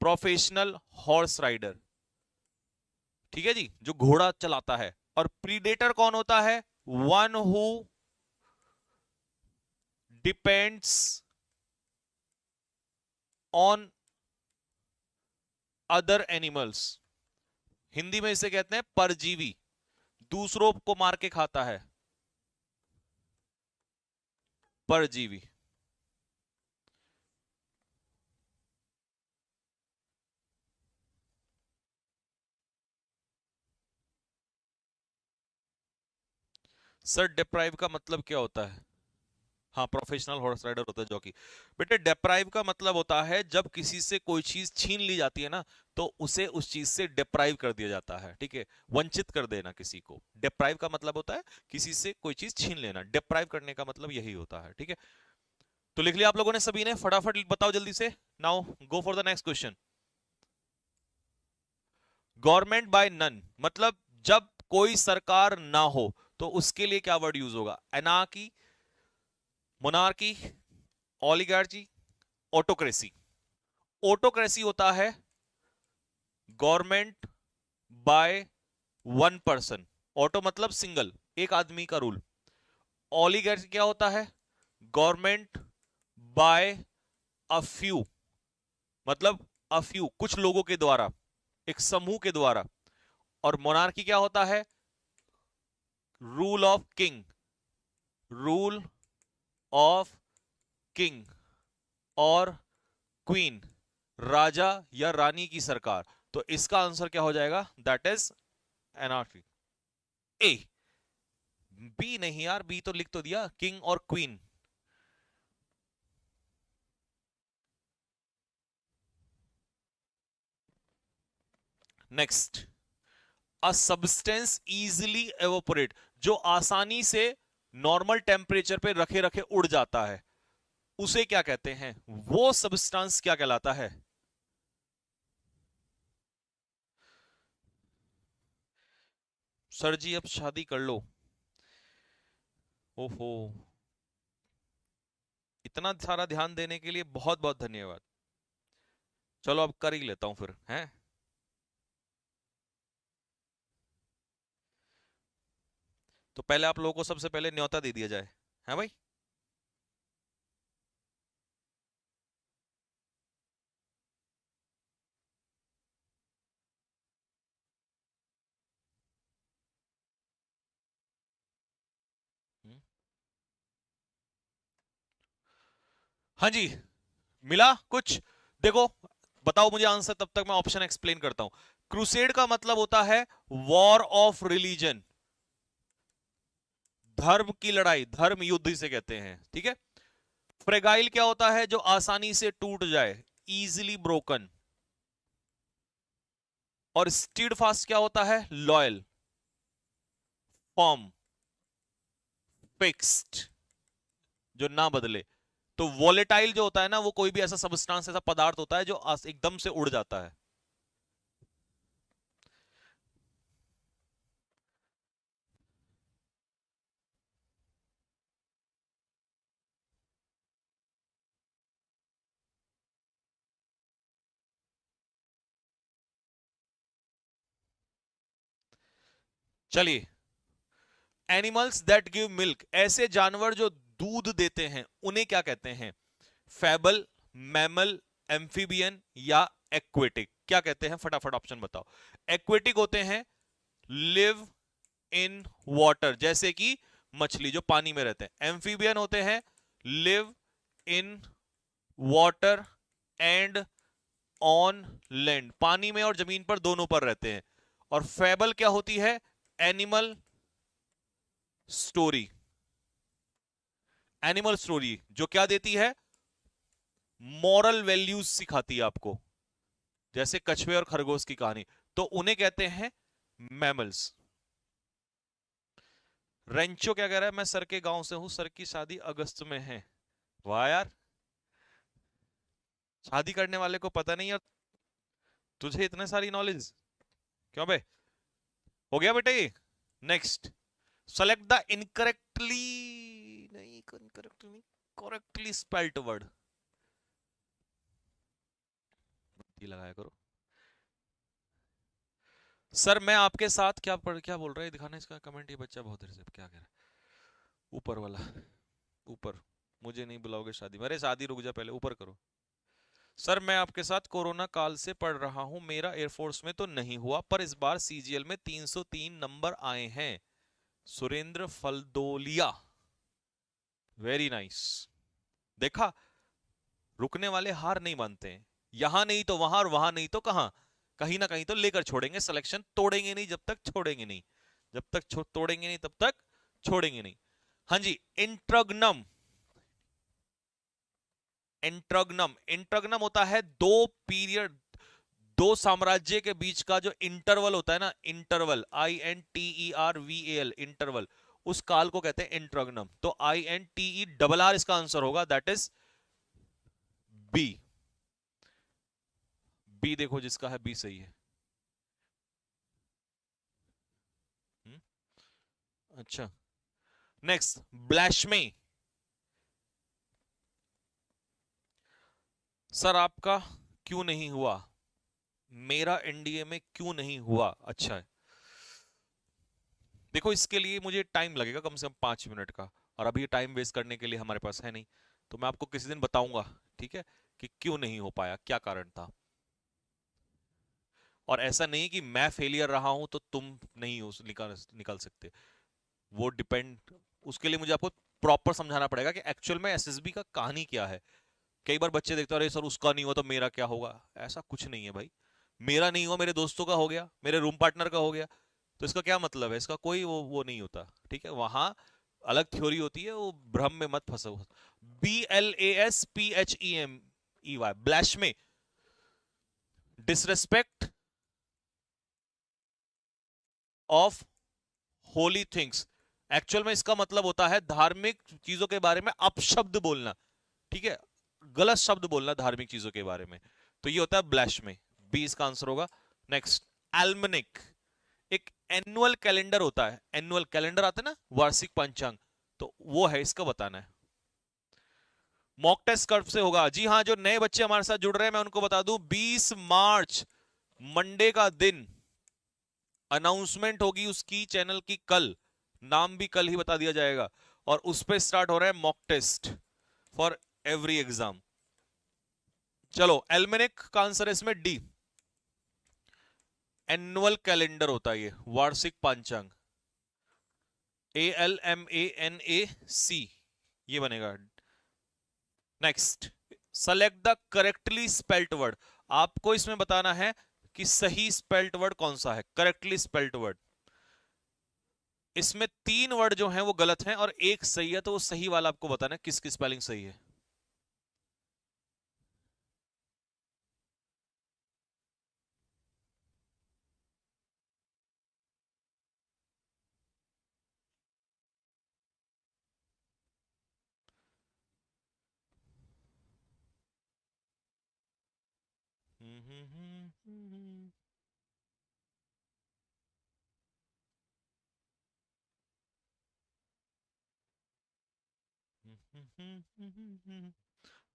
professional horse rider, ठीक है जी, जो घोड़ा चलाता है। और प्रीडेटर कौन होता है? One who depends on other animals, Hindi में इसे कहते हैं परजीवी, दूसरों को मार के खाता है, परजीवी। सर डिप्राइव का मतलब क्या होता है? हाँ, प्रोफेशनल हॉर्स राइडर होता है जॉकी। बेटे डिप्राइव का मतलब होता है जब किसी से कोई चीज छीन ली जाती है ना, तो उसे उस चीज से डिप्राइव कर दिया जाता है, ठीक है, वंचित कर देना किसी को। डिप्राइव का मतलब होता है किसी से कोई चीज छीन लेना, डिप्राइव करने का मतलब यही होता है, ठीक है। तो लिख लिया आप लोगों ने सभी ने? फटाफट बताओ जल्दी से। Now go for the next question. Government by none मतलब जब कोई सरकार ना हो तो उसके लिए क्या वर्ड यूज होगा? Anarchy, monarchy, oligarchy, autocracy. Autocracy होता है government by one person, auto मतलब सिंगल, एक आदमी का रूल। ओलिगार्ची क्या होता है? गवर्नमेंट बाय अ फ्यू, मतलब अ फ्यू, कुछ लोगों के द्वारा, एक समूह के द्वारा। और मोनार्की क्या होता है? Rule of king, rule of king और क्वीन, राजा या रानी की सरकार। तो इसका आंसर क्या हो जाएगा? That is anarchy. A, B नहीं यार, बी तो लिख तो दिया, किंग और queen. Next, a substance easily evaporate, जो आसानी से नॉर्मल टेम्परेचर पे रखे रखे उड़ जाता है, उसे क्या कहते हैं? वो सब्सटेंस क्या कहलाता है? सर जी अब शादी कर लो। ओहो, इतना सारा ध्यान देने के लिए बहुत बहुत धन्यवाद। चलो अब कर ही लेता हूं फिर, हैं? तो पहले आप लोगों को सबसे पहले न्योता दे दिया जाए, है भाई? हम्म। हाँ जी, मिला कुछ? देखो, बताओ मुझे आंसर, तब तक मैं ऑप्शन एक्सप्लेन करता हूं। क्रूसेड का मतलब होता है वॉर ऑफ रिलीजन, धर्म की लड़ाई, धर्म युद्ध इसे कहते हैं, ठीक है। फ्रेगाइल क्या होता है? जो आसानी से टूट जाए, इजिली ब्रोकन। और स्टीड फास्ट क्या होता है? लॉयल, फॉर्म, फिक्स्ड, जो ना बदले। तो वॉलेटाइल जो होता है ना, वो कोई भी ऐसा सबस्टांस, ऐसा पदार्थ होता है जो एकदम से उड़ जाता है। चलिए, एनिमल्स दैट गिव मिल्क, ऐसे जानवर जो दूध देते हैं, उन्हें क्या कहते हैं? फैबल, मैमल, एम्फीबियन या एक्वेटिक? क्या कहते हैं? फटाफट ऑप्शन बताओ। एक्वेटिक होते हैं लिव इन वाटर, जैसे कि मछली जो पानी में रहते हैं। एम्फीबियन होते हैं live in water and on land, पानी में और जमीन पर दोनों पर रहते हैं। और फैबल क्या होती है? एनिमल स्टोरी, एनिमल स्टोरी जो क्या देती है? मॉरल वैल्यूज सिखाती है आपको, जैसे कछुए और खरगोश की कहानी। तो उन्हें कहते हैं मैमल्स। रेंचो क्या कह रहा है? मैं सर के गांव से हूं, सर की शादी अगस्त में है। वाह यार, शादी करने वाले को पता नहीं और तुझे इतने सारी नॉलेज, क्यों बे? हो गया बेटे। नेक्स्ट, सेलेक्ट द इनकरेक्टली, नहीं इनकरेक्टली नहीं, करेक्टली स्पेल्ड वर्ड लगाया करो। सर मैं आपके साथ क्या बोल रहा है, दिखाना इसका कमेंट। ये बच्चा बहुत देर से क्या कह रहा है, ऊपर वाला, ऊपर। मुझे नहीं बुलाओगे शादी, मेरे शादी रुक जा पहले, ऊपर करो। सर मैं आपके साथ कोरोना काल से पढ़ रहा हूं, मेरा एयरफोर्स में तो नहीं हुआ पर इस बार सीजीएल में 303 नंबर आए हैं। Surendra Phaldolia, very nice. देखा, रुकने वाले हार नहीं मानते हैं। यहां नहीं तो वहां और वहां नहीं तो कहां, कहीं ना कहीं तो लेकर छोड़ेंगे, सिलेक्शन तोड़ेंगे नहीं जब तक छोड़ेंगे नहीं, जब तक तोड़ेंगे नहीं तब तक छोड़ेंगे नहीं। हाँ जी, इंट्रग्नम। इंट्रग्नम, इंट्रग्नम होता है दो पीरियड, दो साम्राज्य के बीच का जो इंटरवल होता है ना, इंटरवल, INTERVAL, इंटरवल, उस काल को कहते हैं इंट्रग्नम। तो INTERR इसका आंसर होगा, दैट इज बी। बी देखो, जिसका है बी सही है। हुँ? अच्छा, नेक्स्ट, ब्लैशमे। सर आपका क्यों नहीं हुआ, मेरा एनडीए में क्यों नहीं हुआ। अच्छा है, देखो इसके लिए मुझे टाइम लगेगा कम से कम 5 मिनट का, और अभी टाइम वेस्ट करने के लिए हमारे पास है नहीं। तो मैं आपको किसी दिन बताऊंगा, ठीक है, कि क्यों नहीं हो पाया, क्या कारण था। और ऐसा नहीं कि मैं फेलियर रहा हूं तो तुम नहीं हो निकाल निकाल सकते, वो डिपेंड, उसके लिए मुझे आपको प्रॉपर समझाना पड़ेगा कि एक्चुअल में एसएसबी का कहानी क्या है। कई बार बच्चे देखते हैं, अरे सर उसका नहीं हुआ तो मेरा क्या होगा। ऐसा कुछ नहीं है भाई, मेरा नहीं हुआ मेरे दोस्तों का हो गया, मेरे रूम पार्टनर का हो गया, तो इसका क्या मतलब है, इसका कोई वो नहीं होता, ठीक है। वहां अलग थ्योरी होती है, वो भ्रम में मत फंसो। BLASPHEMEY, ब्लैश में disrespect of Holi things, actual में इसका मतलब होता है धार्मिक चीजों के बारे में अपशब्द बोलना, ठीक है, गलत शब्द बोलना धार्मिक चीजों के बारे में, तो ये होता है ब्लैश में। बी इसका आंसर होगा। नेक्स्ट, एल्मनिक, एक एनुअल कैलेंडर होता है, एनुअल कैलेंडर आता है ना, वार्षिक पंचांग, तो वो है, इसका बताना है। मॉक टेस्ट कर्व से होगा जी हाँ। जो नए बच्चे हमारे साथ जुड़ रहे हैं मैं उनको बता दूं, 20 मार्च मंडे का दिन अनाउंसमेंट होगी उसकी चैनल की कल, नाम भी कल ही बता दिया जाएगा, और उस पे स्टार्ट हो रहा है mock test for every exam. चलो, एल्मेनिक का आंसर है इसमें डी, एनुअल कैलेंडर होता है ये, वार्षिक पंचांग, ALMANAC, ये बनेगा। Next, select the correctly spelt word, आपको इसमें बताना है कि सही स्पेल्ट वर्ड कौन सा है, करेक्टली स्पेल्ट वर्ड। इसमें 3 वर्ड जो हैं वो गलत हैं और एक सही है, तो वो सही वाला आपको बताना है किसकी स्पेलिंग सही है।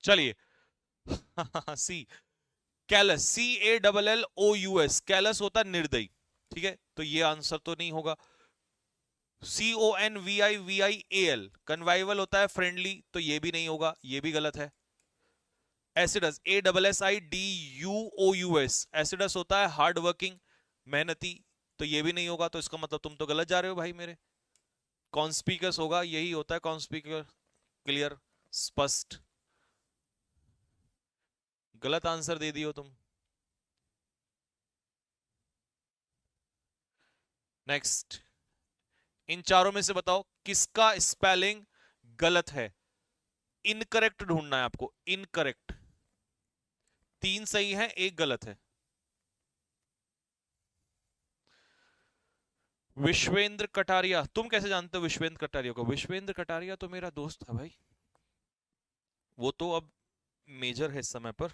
चलिए, सी, कैलस, CALLOUS, कैलस होता है निर्दयी, ठीक है, तो ये आंसर तो नहीं होगा। CONVIVIAL, कन्वाइवल होता है फ्रेंडली, तो ये भी नहीं होगा, ये भी गलत है। एसिडस, ASSIDUOUS, एसिडस होता है हार्ड वर्किंग, मेहनती, तो ये भी नहीं होगा, तो इसका मतलब तुम तो गलत जा रहे हो भाई मेरे। कॉन्स्पिकस होगा, यही होता है कॉन्स्पिकर, क्लियर, स्पष्ट, गलत आंसर दे दियो तुम। नेक्स्ट, इन चारों में से बताओ किसका स्पेलिंग गलत है। इनकरेक्ट ढूंढना है आपको, इनकरेक्ट, 3 सही है, एक गलत है। विश्वेंद्र कटारिया, तुम कैसे जानते हो विश्वेंद्र कटारिया को। विश्वेंद्र कटारिया तो मेरा दोस्त था भाई, वो तो अब मेजर है इस समय पर।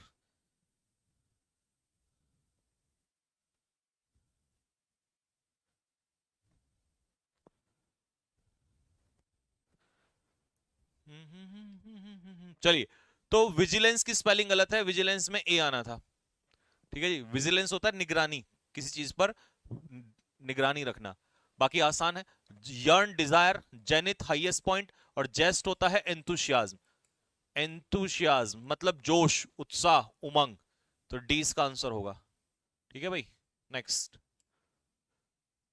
चलिए, तो विजिलेंस की स्पेलिंग गलत है, विजिलेंस में ए आना था। ठीक है जी, विजिलेंस होता है निगरानी, किसी चीज पर निगरानी रखना। बाकी आसान है। Yearn desire, zenith highest point, और जेस्ट होता है एंथुसियाज्म। एंथुसियाज्म मतलब जोश, उत्साह, उमंग। तो डी इसका आंसर होगा। ठीक है भाई, नेक्स्ट।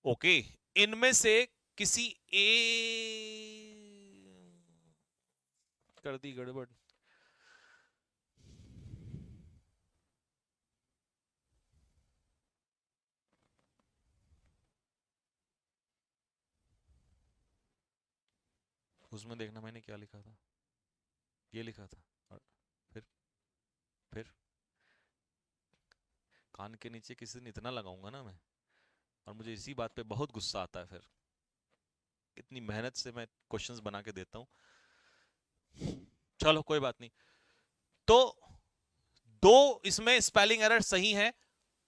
ओके, इनमें से किसी ए कर दी गड़बड़। उसमें देखना मैंने क्या लिखा था, ये लिखा था। और फिर फिर कान के नीचे किसी दिन इतना लगाऊंगा ना मैं, और मुझे इसी बात पे बहुत गुस्सा आता है। फिर इतनी मेहनत से मैं क्वेश्चंस बना के देता हूँ। चलो कोई बात नहीं। तो दो इसमें स्पेलिंग एरर सही है,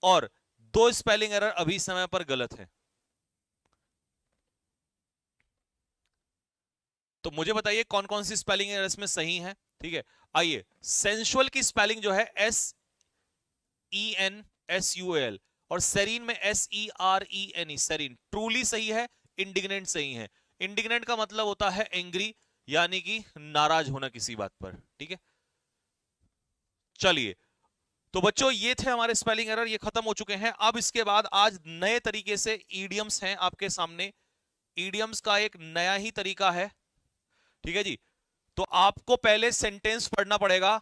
और दो स्पेलिंग एरर अभी समय पर गलत है। तो मुझे बताइए कौन कौन सी स्पेलिंग एरर इसमें सही है। ठीक है, आइए। सेंसुअल की स्पेलिंग जो है SENSUAL, और सेरीन में SERENE, सेरीन ट्रूली सही है। इंडिग्नेंट सही है। इंडिग्नेंट का मतलब होता है एंग्री, यानी कि नाराज होना किसी बात पर। ठीक है, चलिए। तो बच्चों ये थे हमारे स्पेलिंग एरर, ये खत्म हो चुके हैं। अब इसके बाद आज नए तरीके से ईडियम्स हैं आपके सामने। ईडियम्स का एक नया ही तरीका है। ठीक है जी, तो आपको पहले सेंटेंस पढ़ना पड़ेगा।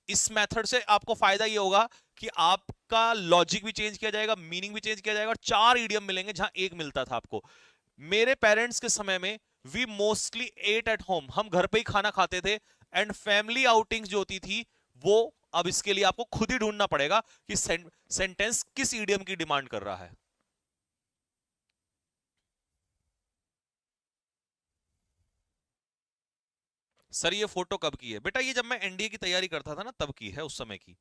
इस मेथड से आपको फायदा ये होगा कि आपका लॉजिक भी चेंज किया जाएगा, मीनिंग भी चेंज किया जाएगा, और चार ईडियम मिलेंगे जहां एक मिलता था आपको। मेरे पेरेंट्स के समय में we mostly ate at home, हम घर पे ही खाना खाते थे। एंड फैमिली आउटिंग्स जो होती थी वो, अब इसके लिए आपको खुद ही ढूंढना पड़ेगा कि सेंटेंस किस ईडियम की डिमांड कर रहा है। सर ये फोटो कब की है बेटा? ये जब मैं एनडीए की तैयारी करता था ना, तब की है, उस समय की।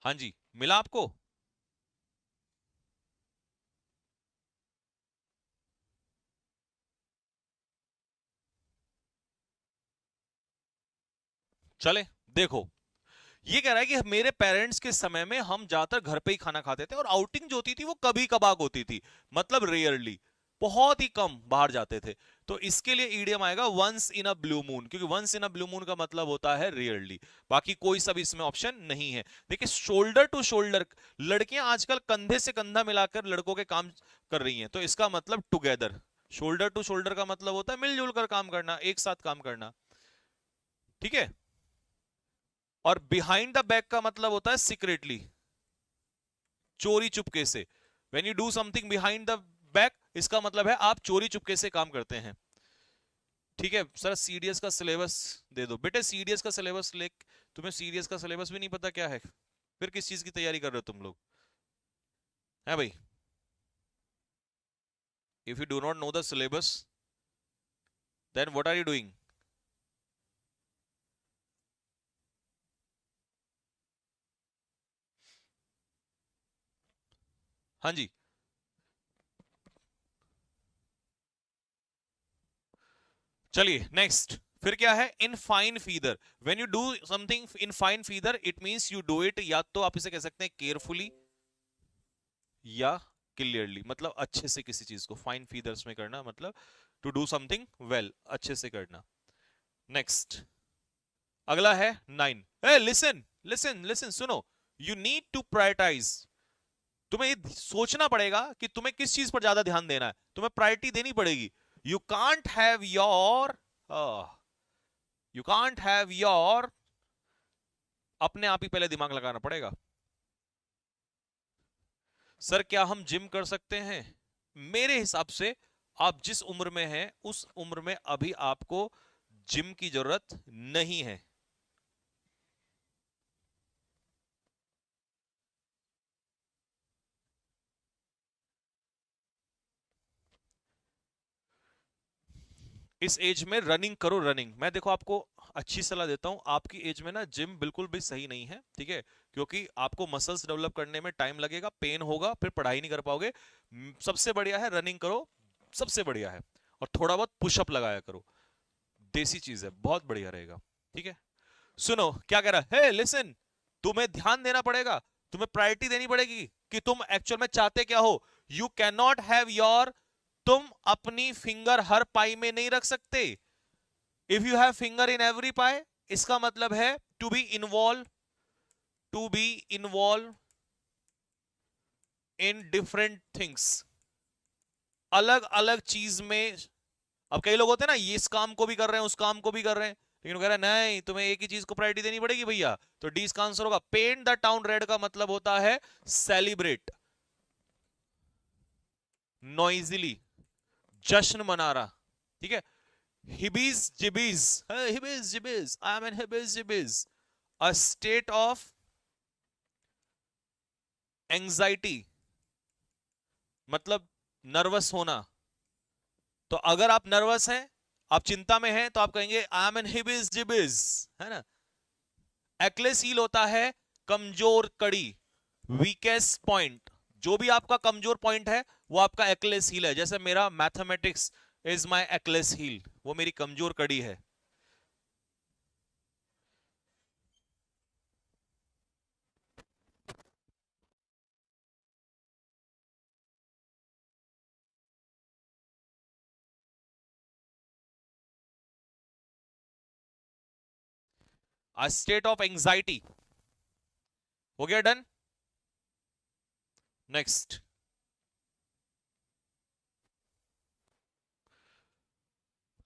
हाँ जी, मिला आपको? चले, देखो। ये कह रहा है कि मेरे पेरेंट्स के समय में हम ज्यादातर घर पे ही खाना खाते थे, और आउटिंग जो होती थी वो कभी कभार होती थी, मतलब रेयरली, बहुत ही कम बाहर जाते थे। तो इसके लिए ईडियम आएगा once in a blue moon, क्योंकि once in a blue moon का मतलब होता है रेयरली। बाकी कोई सब इसमें ऑप्शन नहीं है। देखिए, शोल्डर टू शोल्डर, लड़कियां आजकल कंधे से कंधा मिलाकर लड़कों के काम कर रही हैं, तो इसका मतलब टुगेदर। शोल्डर टू शोल्डर का मतलब होता है मिलजुल कर काम करना, एक साथ काम करना। ठीक है, और बिहाइंड द बैक का मतलब होता है सीक्रेटली, चोरी चुपके से। When you do something behind the back, इसका मतलब है आप चोरी चुपके से काम करते हैं। ठीक है सर, सीडीएस का सिलेबस दे दो बेटे। सीडीएस का सिलेबस ले, तुम्हें सीडीएस का सिलेबस भी नहीं पता क्या है? फिर किस चीज की तैयारी कर रहे हो तुम लोग? है भाई? If you do not know the syllabus, then what are you doing? हाँ जी, चलिए नेक्स्ट। फिर क्या है? In fine feather, when you do something in fine feather, it means you do it, या तो आप इसे कह सकते हैं केयरफुली या क्लियरली, मतलब अच्छे से किसी चीज को फाइन फीदर्स में करना, मतलब टू डू समथिंग वेल, अच्छे से करना। नेक्स्ट, अगला है 9। लिसन लिसन लिसन, सुनो। यू नीड टू प्रायोरिटाइज, तुम्हें ये सोचना पड़ेगा कि तुम्हें किस चीज पर ज्यादा ध्यान देना है, तुम्हें प्रायोरिटी देनी पड़ेगी। You can't have your you can't have your अपने आप ही पहले दिमाग लगाना पड़ेगा। सर क्या हम जिम कर सकते हैं? मेरे हिसाब से आप जिस उम्र में हैं उस उम्र में अभी आपको जिम की जरूरत नहीं है। इस एज में रनिंग करो, रनिंग। मैं देखो आपको अच्छी सलाह देता हूं, आपकी एज में ना जिम बिल्कुल भी सही नहीं है, ठीक है? क्योंकि आपको मसल्स डेवलप करने में टाइम लगेगा, पेन होगा, फिर पढ़ाई नहीं कर पाओगे। सबसे बढ़िया है रनिंग करो, सबसे बढ़िया है। और थोड़ा बहुत पुशअप लगाया करो, देसी चीज है, बहुत बढ़िया रहेगा। ठीक है, सुनो क्या कह रहा है, हे लिसन, तुम्हें ध्यान देना पड़ेगा, तुम्हें प्रायोरिटी देनी पड़ेगी कि तुम एक्चुअल में चाहते क्या हो। You can not have your, तुम अपनी फिंगर हर पाई में नहीं रख सकते। If you have finger in every pie, इसका मतलब है to be involve, to be involve in different things, अलग अलग चीज में। अब कई लोग होते हैं ना, ये इस काम को भी कर रहे हैं, उस काम को भी कर रहे हैं, लेकिन वो कह रहा है नहीं, तुम्हें एक ही चीज को प्रायोरिटी देनी पड़ेगी भैया। तो डी इसका आंसर होगा। पेंट द टाउन रेड का मतलब होता है सेलिब्रेट, नॉइजिली, जश्न मना रहा। ठीक है, heebie jeebies, heebie jeebies, I am in heebie jeebies, a state of anxiety, मतलब नर्वस होना। तो अगर आप नर्वस हैं, आप चिंता में हैं, तो आप कहेंगे आई एम इन हिबिज जिबिज, है ना? एक्लेस हील होता है कमजोर कड़ी, वीकेस्ट पॉइंट। जो भी आपका कमजोर पॉइंट है वो आपका एक्लेस हील है। जैसे मेरा मैथमेटिक्स इज माय एक्लेस हील, वो मेरी कमजोर कड़ी है। अ स्टेट ऑफ एंजाइटी, हो गया डन। नेक्स्ट,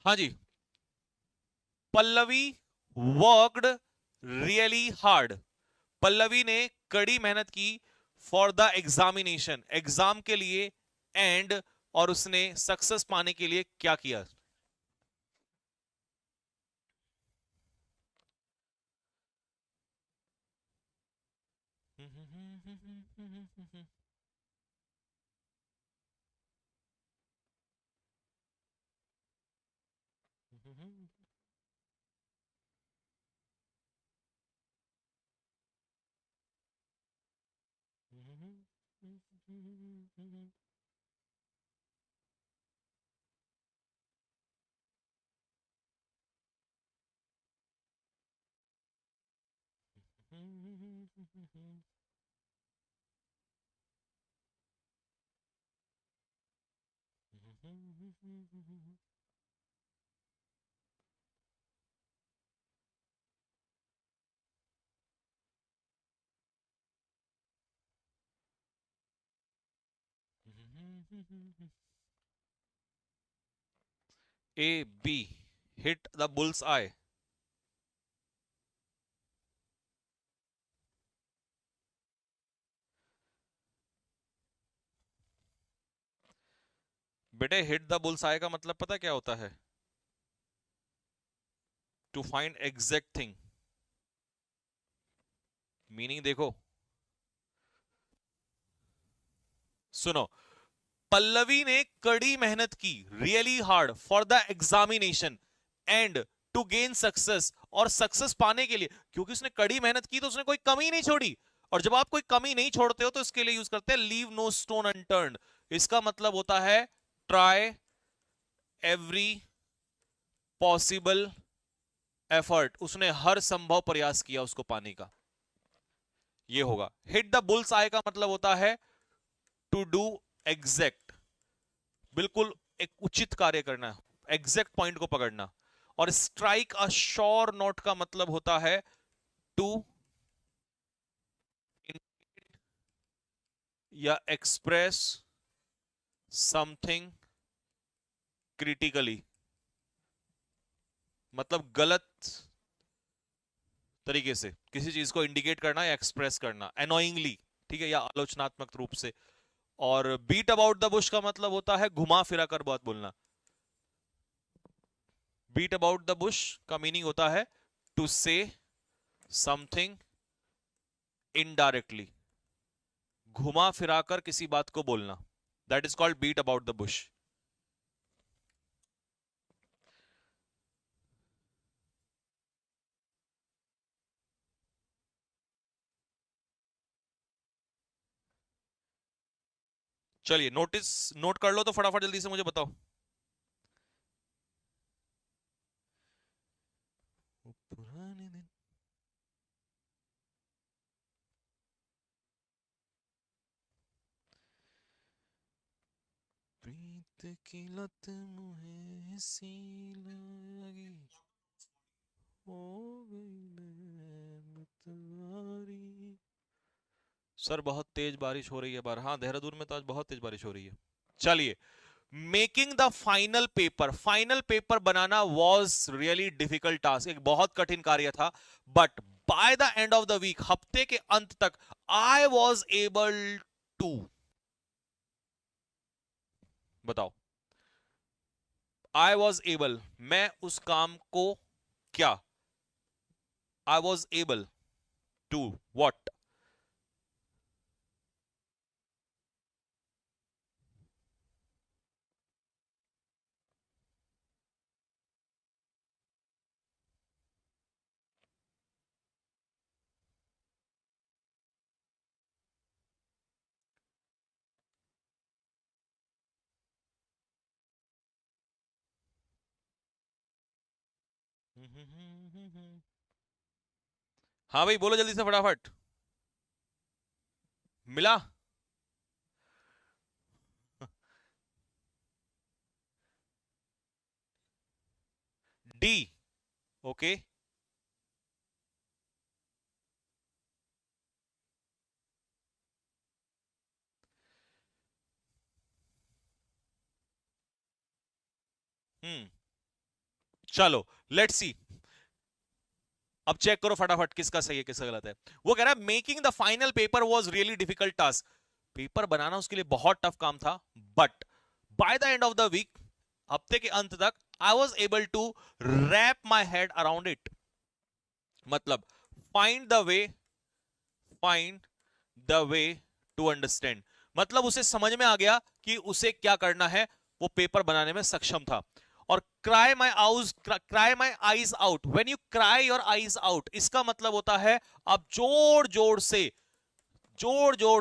हाँ जी, Pallavi worked really hard, Pallavi ने कड़ी मेहनत की फॉर द एग्जामिनेशन, एग्जाम के लिए, एंड और उसने सक्सेस पाने के लिए क्या किया? A B, hit the bull's eye. बेटे हिट द बुल्स आई का मतलब पता क्या होता है? To find exact thing. Meaning देखो, सुनो, पल्लवी ने कड़ी मेहनत की really hard for the examination and to gain success, और सक्सेस पाने के लिए, क्योंकि उसने कड़ी मेहनत की तो उसने कोई कमी नहीं छोड़ी। और जब आप कोई कमी नहीं छोड़ते हो तो इसके लिए यूज करते हैं लीव नो स्टोन अनटर्न्ड। इसका मतलब होता है ट्राई एवरी पॉसिबल एफर्ट, उसने हर संभव प्रयास किया उसको पाने का। ये होगा हिट द बुल्स आई का मतलब होता है टू डू एग्जैक्ट, बिल्कुल एक उचित कार्य करना, एग्जैक्ट पॉइंट को पकड़ना। और स्ट्राइक अ श्योर नोट का मतलब होता है टू या एक्सप्रेस समथिंग क्रिटिकली, मतलब गलत तरीके से किसी चीज को इंडिकेट करना या एक्सप्रेस करना एनोइंगली, ठीक है, या आलोचनात्मक रूप से। और बीट अबाउट द बुश का मतलब होता है घुमा फिरा कर बात बोलना। बीट अबाउट द बुश का मीनिंग होता है टू से समथिंग इनडायरेक्टली, घुमा फिरा कर किसी बात को बोलना, that is called beat about the bush. चलिए नोटिस, नोट कर लो तो फटाफट जल्दी से मुझे बताओ। पुराने दिन। प्रीत की लत मुझे सी लगी, हो गई मतवारी। सर बहुत तेज बारिश हो रही है बाहर। हाँ, देहरादून में तो आज बहुत तेज बारिश हो रही है। चलिए, making the final paper, final paper बनाना वॉज रियली डिफिकल्ट टास्क, एक बहुत कठिन कार्य था। But by the end of the week, हफ्ते के अंत तक, आई वॉज एबल टू, बताओ, आई वॉज एबल, मैं उस काम को क्या, I was able to what. हाँ भाई, बोलो जल्दी से फटाफट। मिला? डी। ओके। हम्म। चलो, लेट्स सी। अब चेक करो फटाफट किसका सही है किसका गलत है। वो कह रहा है making the final paper was really difficult task, paper बनाना उसके लिए बहुत टफ काम था। But by the end of the week, हफ्ते के अंत तक, I was able to wrap my head around it, मतलब find the way, find the way to understand, मतलब उसे समझ में आ गया कि उसे क्या करना है, वो पेपर बनाने में सक्षम था। और cry my eyes out, when you cry your eyes out, इसका मतलब होता है आप जोर जोर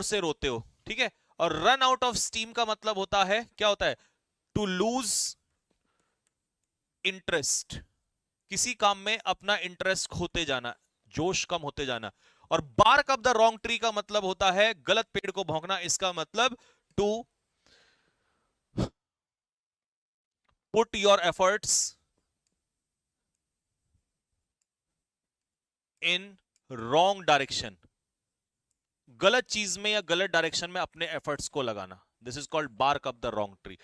से रोते हो, ठीक है। और रन आउट ऑफ स्टीम का मतलब होता है, क्या होता है, टू लूज इंटरेस्ट, किसी काम में अपना इंटरेस्ट खोते जाना, जोश कम होते जाना। और bark up the wrong tree का मतलब होता है गलत पेड़ को भौंकना, इसका मतलब to put your efforts in wrong direction, गलत चीज में या गलत डायरेक्शन में अपने एफर्ट्स को लगाना, this is called bark up the wrong tree.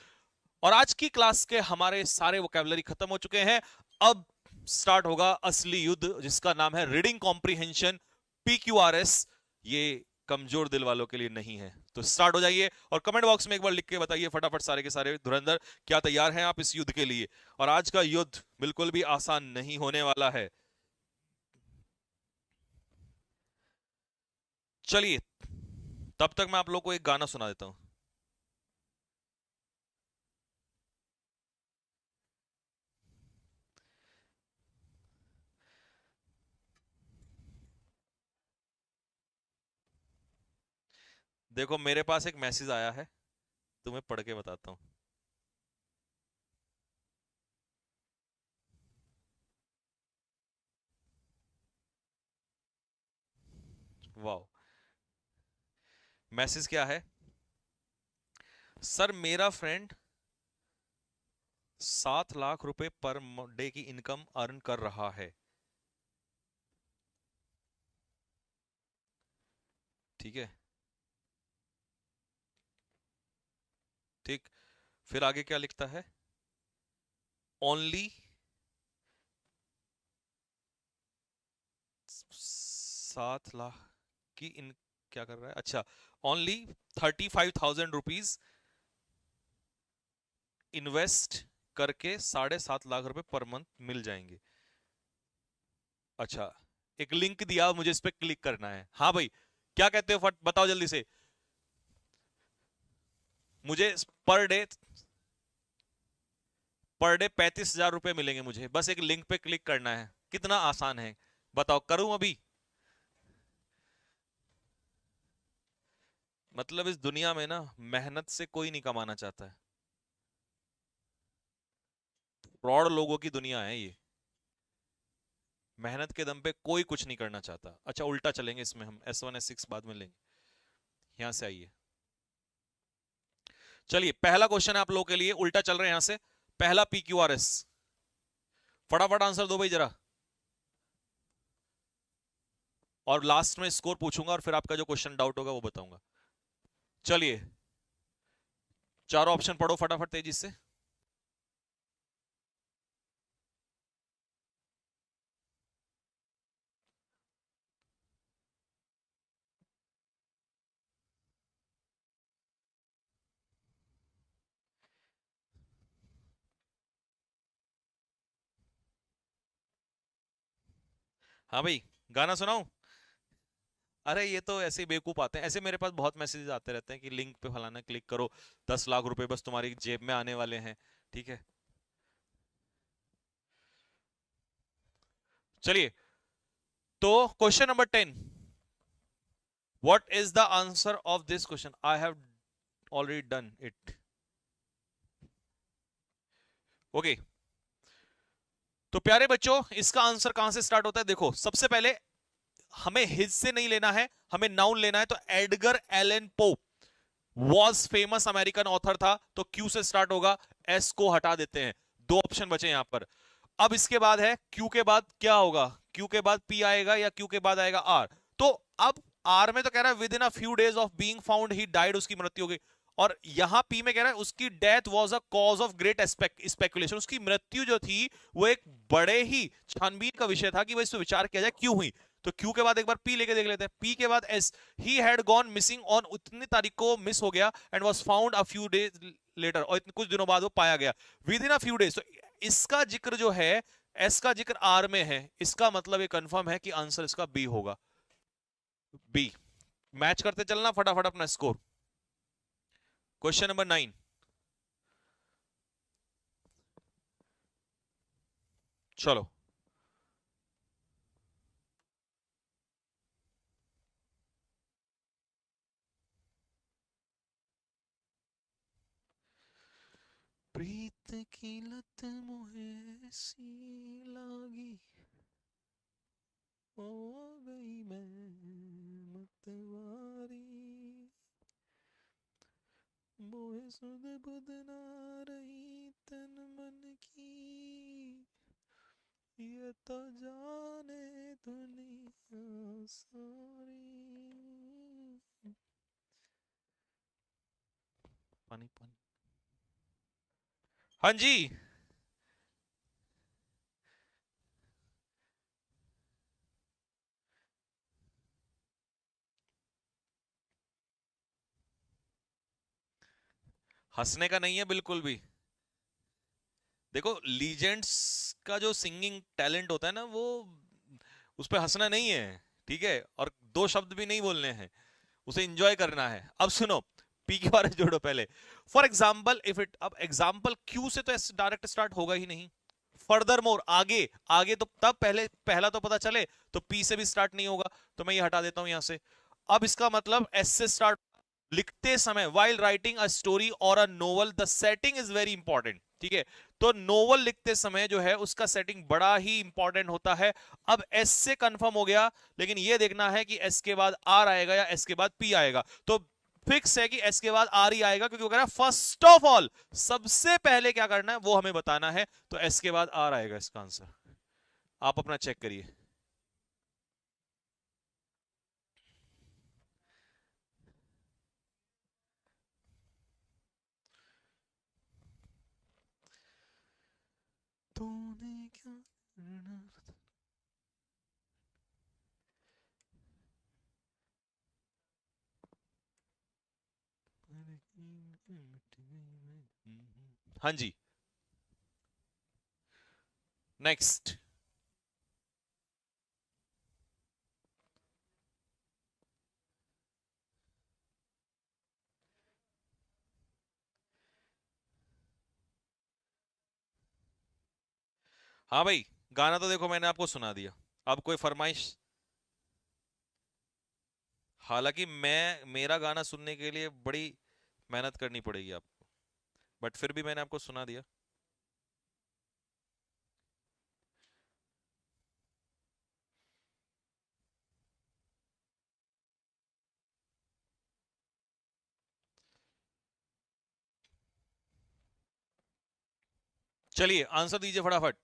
और आज की क्लास के हमारे सारे वोकैबुलरी खत्म हो चुके हैं। अब स्टार्ट होगा असली युद्ध, जिसका नाम है रीडिंग कॉम्प्रिहेंशन, PQRS। ये कमजोर दिल वालों के लिए नहीं है। तो स्टार्ट हो जाइए और कमेंट बॉक्स में एक बार लिख के बताइए फटाफट सारे के सारे धुरंधर, क्या तैयार हैं आप इस युद्ध के लिए। और आज का युद्ध बिल्कुल भी आसान नहीं होने वाला है। चलिए, तब तक मैं आप लोग को एक गाना सुना देता हूं। देखो, मेरे पास एक मैसेज आया है, तुम्हें पढ़ के बताता हूं। वाह। मैसेज क्या है? सर, मेरा फ्रेंड 7 लाख रुपए पर डे की इनकम अर्न कर रहा है, ठीक है। फिर आगे क्या लिखता है? ओनली 7 लाख की इन क्या कर रहा है? अच्छा, ओनली 35,000 रुपीज इन्वेस्ट करके 7.5 लाख रुपए पर मंथ मिल जाएंगे। अच्छा, एक लिंक दिया, मुझे इस पे क्लिक करना है। हाँ भाई, क्या कहते हो? फट बताओ जल्दी से मुझे। पर डे, पर डे 35,000 रुपए मिलेंगे मुझे, बस एक लिंक पे क्लिक करना है। कितना आसान है, बताओ, करूं अभी? मतलब इस दुनिया में ना मेहनत से कोई नहीं कमाना चाहता है। फ्रॉड लोगों की दुनिया है ये। मेहनत के दम पे कोई कुछ नहीं करना चाहता। अच्छा, उल्टा चलेंगे इसमें, हम S1 S6 बाद में लेंगे। यहां से आइए, चलिए पहला क्वेश्चन है आप लोगों के लिए, उल्टा चल रहे हैं यहां से। पहला PQRS, फटाफट आंसर दो भाई जरा, और लास्ट में स्कोर पूछूंगा और फिर आपका जो क्वेश्चन डाउट होगा वो बताऊंगा। चलिए, चारों ऑप्शन पढ़ो फटाफट तेजी से। हाँ भाई, गाना सुनाऊं? अरे ये तो ऐसे ही बेवकूफ आते हैं, ऐसे मेरे पास बहुत मैसेजेस आते रहते हैं कि लिंक पे फलाना क्लिक करो, 10 लाख रुपए बस तुम्हारी जेब में आने वाले हैं। ठीक है, चलिए, तो question number 10, what is the answer of this question? I have already done it. Okay, तो प्यारे बच्चों, इसका आंसर कहां से स्टार्ट होता है? देखो, सबसे पहले हमें हिज से नहीं लेना है, हमें नाउन लेना है। तो Edgar Allan pope was famous American author था, तो क्यू से स्टार्ट होगा। एस को हटा देते हैं, दो ऑप्शन बचे यहां पर। अब इसके बाद है क्यू के बाद क्या होगा? क्यू के बाद पी आएगा या क्यू के बाद आएगा आर? तो अब आर में तो कह रहा है with in a few days of being found he died, उसकी मृत्यु हो गई। और यहां पी में कह रहा है उसकी death was a cause of great speculation, उसकी मृत्यु जो थी वो एक बड़े ही छानबीन का विषय था कि भाई इस पर विचार किया जाए क्यों हुई। तो क्यू के बाद एक बार पी लेके देख लेते हैं। पी के बाद S, he had gone missing on, उतनी तारीख को मिस हो गया, and was found a few days later, और कुछ दिनों बाद वो पाया गया। With in a few days, तो इसका जिक्र जो है, एस का जिक्र आर में है, इसका मतलब ये कंफर्म है कि आंसर इसका बी होगा। बी। मैच करते चलना फटाफट अपना स्कोर। क्वेश्चन नंबर 9, चलो। प्रीत की लत मुझे सी लागी, हो गई मैं मतवारी, मोहे सुध बुध ना रही तन मन की, ये तो जाने दुनिया सारी। पानी पानी। हाँ जी। हंसने का नहीं है बिल्कुल भी। देखो, लीजेंड्स का जो सिंगिंग टैलेंट होता है ना, वो उस पे हंसना नहीं है। ठीक है, और दो शब्द भी नहीं बोलने हैं, उसे एंजॉय करना है। अब सुनो, पी के बारे में जोड़ो पहले। फॉर एग्जाम्पल इफ इट, अब एग्जाम्पल क्यू से तो डायरेक्ट स्टार्ट होगा ही नहीं। फर्दर मोर, आगे आगे तो तब पहले पहला तो पता चले, तो पी से भी स्टार्ट नहीं होगा, तो मैं ये हटा देता हूं यहां से। अब इसका मतलब एस से स्टार्ट। लिखते समय, वाइल राइटिंग अ स्टोरी और अ novel, the setting is very important. ठीक है, तो नोवेल लिखते समय जो है उसका सेटिंग बड़ा ही इंपॉर्टेंट होता है। अब एस से कंफर्म हो गया, लेकिन यह देखना है कि एस के बाद आर आएगा या एस के बाद पी आएगा। तो फिक्स है कि एस के बाद आर ही आएगा, क्योंकि वो कह रहा है फर्स्ट ऑफ ऑल, सबसे पहले क्या करना है वो हमें बताना है। तो एस के बाद आर आएगा इसका आंसर। आप अपना चेक करिए। हाँ जी, नेक्स्ट। हाँ भाई, गाना तो देखो मैंने आपको सुना दिया, अब कोई फरमाइश? हालांकि मैं, मेरा गाना सुनने के लिए बड़ी मेहनत करनी पड़ेगी आपको, बट फिर भी मैंने आपको सुना दिया। चलिए आंसर दीजिए फटाफट।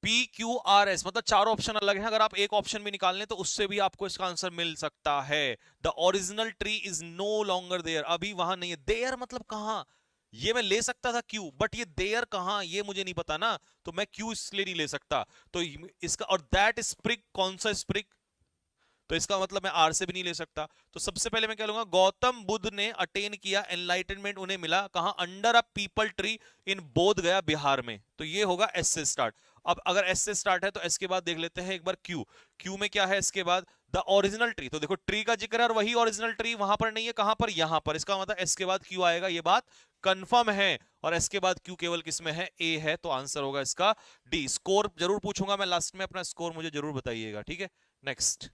PQRS, मतलब चार ऑप्शन अलग हैं, अगर आप एक ऑप्शन भी निकाल लें तो उससे भी आपको इसका आंसर मिल सकता है। The original tree is no longer there, अभी वहां नहीं है। देयर मतलब कहां? ये मैं ले सकता था क्यू, बट ये देयर कहां ये मुझे नहीं पता ना, तो मैं क्यू इसलिए नहीं ले सकता। तो इसका, और दैट स्प्रिग, कौन सा स्प्रिग? तो इसका मतलब मैं आर से भी नहीं ले सकता। तो सबसे पहले मैं क्या लूंगा, गौतम बुद्ध ने अटेन किया एनलाइटनमेंट, उन्हें मिला कहां? Under a people tree in बोध गया, बिहार में। तो ये होगा एस से स्टार्ट। अब अगर एस से स्टार्ट है तो एस के बाद देख लेते हैं एक बार क्यू। क्यू में क्या है इसके बाद? The original tree. तो देखो ट्री का जिक्र है और वही ओरिजिनल ट्री वहां पर नहीं है, कहां पर? यहां पर। इसका मतलब एस के बाद क्यू आएगा, ये बात कंफर्म है। और एस के बाद क्यू केवल किस में है? ए है, तो आंसर होगा इसका डी। स्कोर जरूर पूछूंगा मैं लास्ट में, अपना स्कोर मुझे जरूर बताइएगा, ठीक है? नेक्स्ट।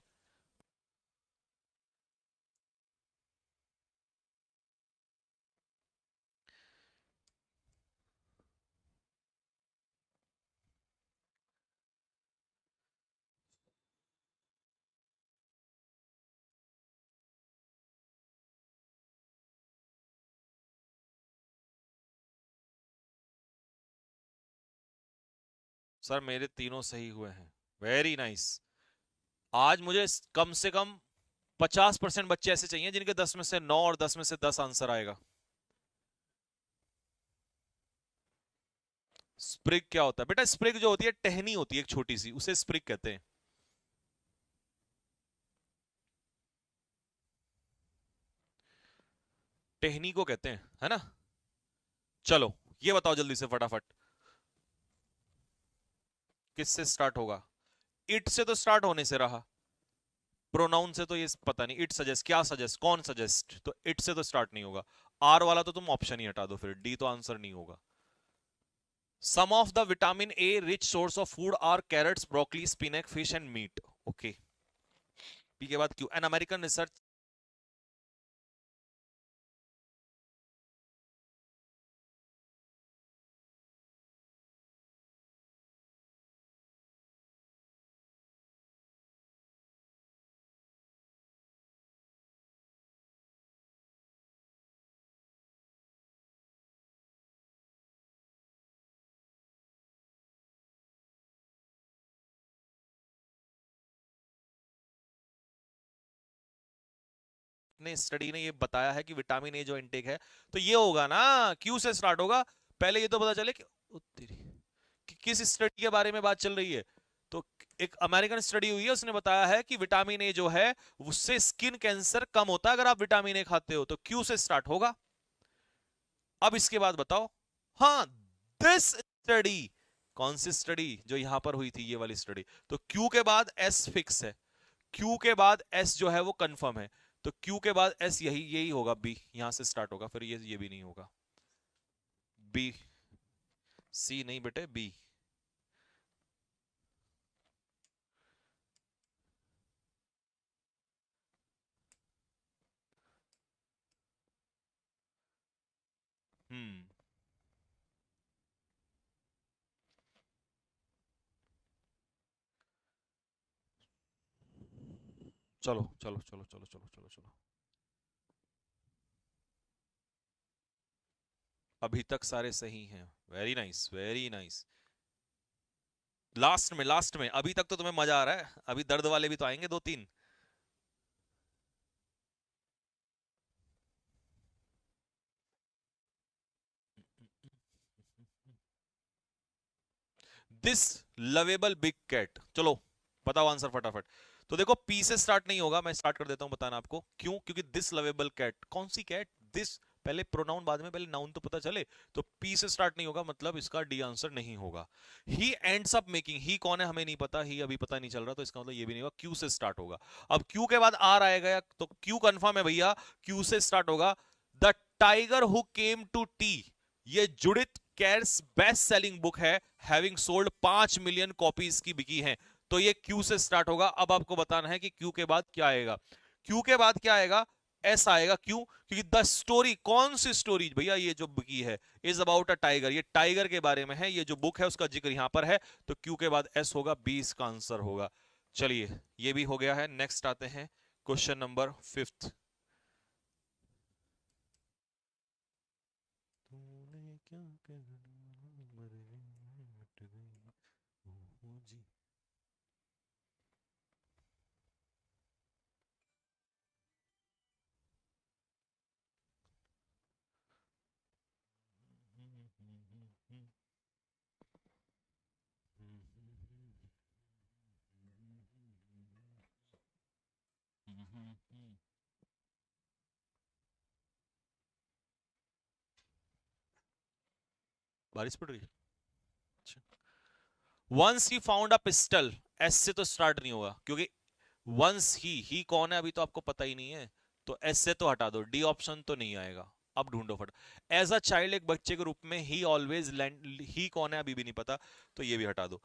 सर मेरे तीनों सही हुए हैं, वेरी नाइस। आज मुझे कम से कम 50% बच्चे ऐसे चाहिए जिनके 10 में से 9 और 10 में से 10 आंसर आएगा। स्प्रिग क्या होता है बेटा? स्प्रिग जो होती है टहनी होती है एक छोटी सी, उसे स्प्रिग कहते हैं। टहनी को कहते हैं, है ना? चलो ये बताओ जल्दी से फटाफट, किससे स्टार्ट होगा? इट से तो स्टार्ट होने से रहा, प्रोनाउन से तो ये पता नहीं। इट सजेस्ट, क्या सजेस्ट, कौन सजेस्ट? तो इट से तो स्टार्ट नहीं होगा। आर वाला तो तुम ऑप्शन ही हटा दो, फिर डी तो आंसर नहीं होगा। Some of the vitamin A rich source of food are carrots, broccoli, spinach, fish and meat. Okay. P के बाद क्यू, एन अमेरिकन रिसर्च। ने स्टडी ने ये बताया है कि विटामिन ए जो इनटेक है, तो ये होगा ना, क्यू से स्टार्ट होगा। पहले ये तो पता चले कि, ओ तेरी, कि किस स्टडी के बारे में बात चल रही है। तो एक अमेरिकन स्टडी हुई है, उसने बताया है कि विटामिन ए जो है उससे स्किन कैंसर कम होता है अगर आप विटामिन ए खाते हो, तो क्यू से स्टार्ट होगा। अब इसके बाद बताओ। हाँ, दिस स्टडी, कौन सी स्टडी? जो यहां पर हुई थी, ये वाली स्टडी। तो क्यू के बाद एस फिक्स है, क्यू के बाद एस जो है वो कंफर्म है। तो क्यू के बाद एस, यही यही होगा, बी यहां से स्टार्ट होगा, फिर ये भी नहीं होगा। बी, सी नहीं बेटे, बी। हम्म। चलो चलो चलो चलो चलो चलो चलो, अभी तक सारे सही हैं, very nice very nice. Last में, लास्ट में, अभी तक तो तुम्हें मजा आ रहा है, अभी दर्द वाले भी तो आएंगे दो तीन। दिस लवेबल बिग कैट, चलो बताओ आंसर फटाफट। तो देखो पी से स्टार्ट नहीं होगा, मैं स्टार्ट कर देता हूं बताना आपको क्यों, क्योंकि दिस लवेबल कैट, कौन सी कैट, दिस, पहले प्रोनाउन बाद में, पहले नाउन तो पता चले। तो पी से स्टार्ट नहीं होगा, मतलब इसका डी आंसर नहीं होगा। ही एंड्स अप मेकिंग, ही कौन है हमें नहीं पता, ही अभी पता नहीं चल रहा, तो इसका मतलब ये भी नहीं होगा। क्यू से स्टार्ट होगा। अब क्यू के बाद आर आएगा, तो क्यू कंफर्म है भैया, क्यू से स्टार्ट होगा। The tiger who came to tea, ये Judith Kerr's best selling book है, हैविंग सोल्ड 5 मिलियन कॉपीज की बिकी है। तो ये क्यू से स्टार्ट होगा। अब आपको बताना है कि क्यू के बाद क्या आएगा। क्यू के बाद क्या आएगा, एस आएगा। क्यों, क्योंकि द स्टोरी, कौन सी स्टोरी भैया, ये जो बुकी है इज अबाउट अ टाइगर, ये टाइगर के बारे में है, ये जो बुक है उसका जिक्र यहां पर है। तो क्यू के बाद एस होगा, बी इसका आंसर होगा। चलिए ये भी हो गया है। नेक्स्ट आते हैं क्वेश्चन नंबर 5। तूने क्या कहना मरे मिट गई ओ जी। बारिश पड़ रही है। अच्छा। Once he found a pistol, S से तो स्टार्ट नहीं होगा, क्योंकि वंस ही कौन है अभी तो आपको पता ही नहीं है, तो एस से तो हटा दो, डी ऑप्शन तो नहीं आएगा। अब ढूंढो फट। एज अ चाइल्ड, एक बच्चे के रूप में, ही ऑलवेज लैंड, ही कौन है अभी भी नहीं पता, तो ये भी हटा दो।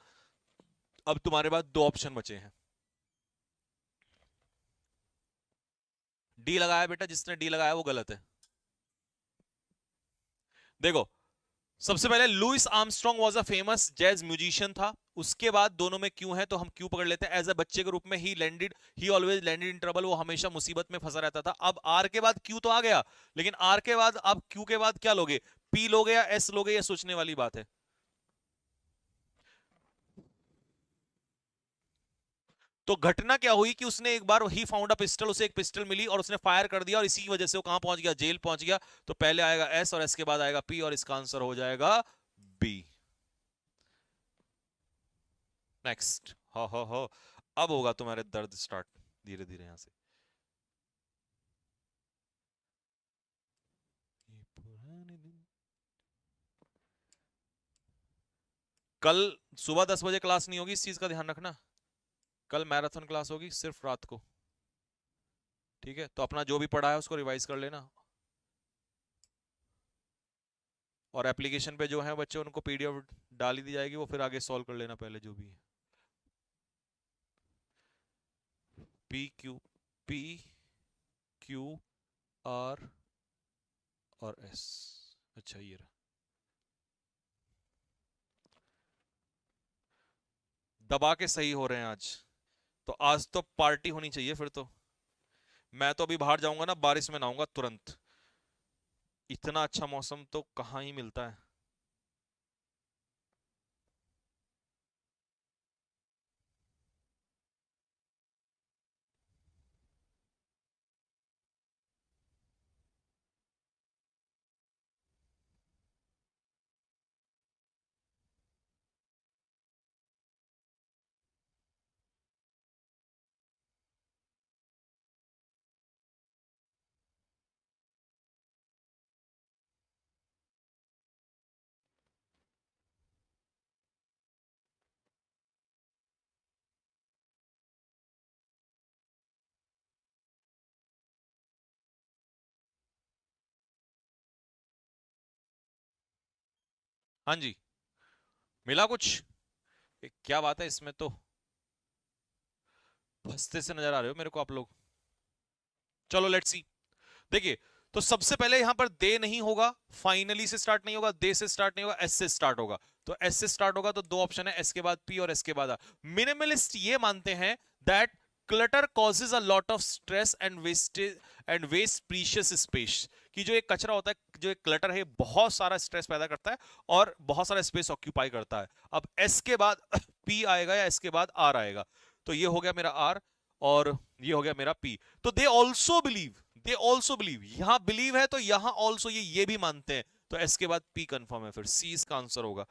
अब तुम्हारे पास दो ऑप्शन बचे हैं। डी लगाया बेटा, जिसने डी लगाया वो गलत है। देखो, सबसे पहले Louis Armstrong was a famous jazz musician था। उसके बाद दोनों में क्यों है, तो हम क्यों पकड़ लेते हैं। एज अ बच्चे के रूप में ही ऑलवेज लैंडेड इन ट्रबल, वो हमेशा मुसीबत में फंसा रहता था। अब आर के बाद क्यू तो आ गया, लेकिन आर के बाद अब क्यू के बाद क्या लोगे, पी लोगे या एस लोगे, ये सोचने वाली बात है। तो घटना क्या हुई कि उसने एक बार ही फाउंड अ पिस्टल, उसे एक पिस्टल मिली और उसने फायर कर दिया, और इसी वजह से वो कहां पहुंच गया, जेल पहुंच गया। तो पहले आएगा एस और एस के बाद आएगा पी, और इसका आंसर हो जाएगा बी। नेक्स्ट, हो अब होगा तुम्हारे दर्द स्टार्ट धीरे धीरे यहां से। ये पुराने दिन। कल सुबह 10 बजे क्लास नहीं होगी, इस चीज का ध्यान रखना। कल मैराथन क्लास होगी सिर्फ रात को। ठीक है, तो अपना जो भी पढ़ा है उसको रिवाइज कर लेना। और एप्लीकेशन पे जो है बच्चे, उनको पीडीएफ डाल ही दी जाएगी, वो फिर आगे सॉल्व कर लेना पहले जो भी है। P Q, P Q R और एस। अच्छा ये रहा। दबा के सही हो रहे हैं आज, तो आज तो पार्टी होनी चाहिए फिर तो। मैं तो अभी बाहर जाऊंगा ना, बारिश में नहाऊंगा तुरंत। इतना अच्छा मौसम तो कहाँ ही मिलता है। हाँ जी, मिला कुछ। क्या बात है, इसमें तो फंसते से नजर आ रहे हो मेरे को आप लोग। चलो लेट्स सी। देखिए, तो सबसे पहले यहां पर दे नहीं होगा, फाइनली से स्टार्ट नहीं होगा, दे से स्टार्ट नहीं होगा, एस से स्टार्ट होगा। तो एस से स्टार्ट होगा तो दो ऑप्शन है, एस के बाद पी और एस के बाद आर। मिनिमलिस्ट ये मानते हैं that clutter causes a lot of stress and wastage and waste precious space, कि जो एक कचरा होता है, जो एक क्लटर है, बहुत सारा स्ट्रेस पैदा करता है और बहुत सारा स्पेस ऑक्यूपाई करता है। अब एस के बाद पी आएगा या एस के बाद आर आएगा, तो ये हो गया मेरा आर और ये हो गया मेरा पी। तो दे ऑल्सो बिलीव, यहां बिलीव है तो यहां ऑल्सो ये भी मानते हैं। तो एस के बाद पी कंफर्म है, फिर सी इसका आंसर होगा।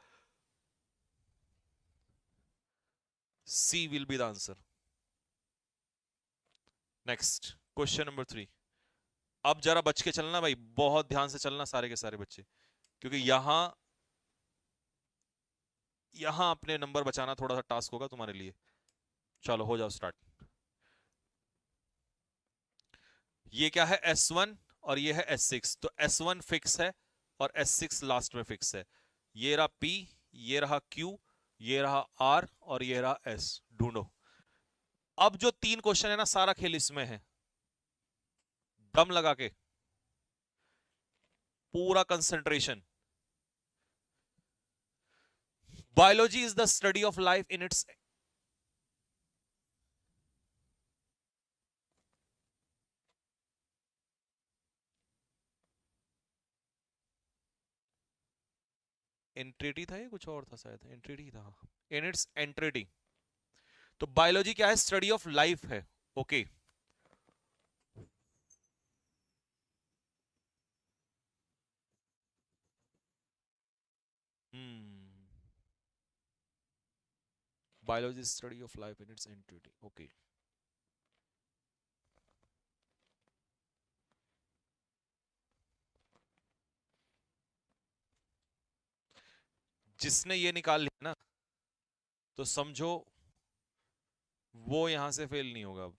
C will be the answer. Next question number 3। अब जरा बच के चलना भाई, बहुत ध्यान से चलना सारे के सारे बच्चे, क्योंकि यहां अपने नंबर बचाना थोड़ा सा टास्क होगा तुम्हारे लिए। चलो हो जाओ स्टार्ट। ये क्या है, S1 और ये है S6। तो S1 फिक्स है और S6 लास्ट में फिक्स है। ये रहा P, ये रहा Q, ये रहा R और ये रहा S। ढूंढो। अब जो 3 क्वेश्चन है ना, सारा खेल इसमें है। दम लगा के, पूरा concentration. Biology is the study of life in its entirety था, ये कुछ और था शायद, एंट्रिटी था, इन इट्स एंट्रिटी। तो बायोलॉजी क्या है, स्टडी ऑफ लाइफ है। Okay biology study of life in it's entity. Okay, जिसने ये निकाल लिया ना, तो समझो वो यहां से फेल नहीं होगा अब।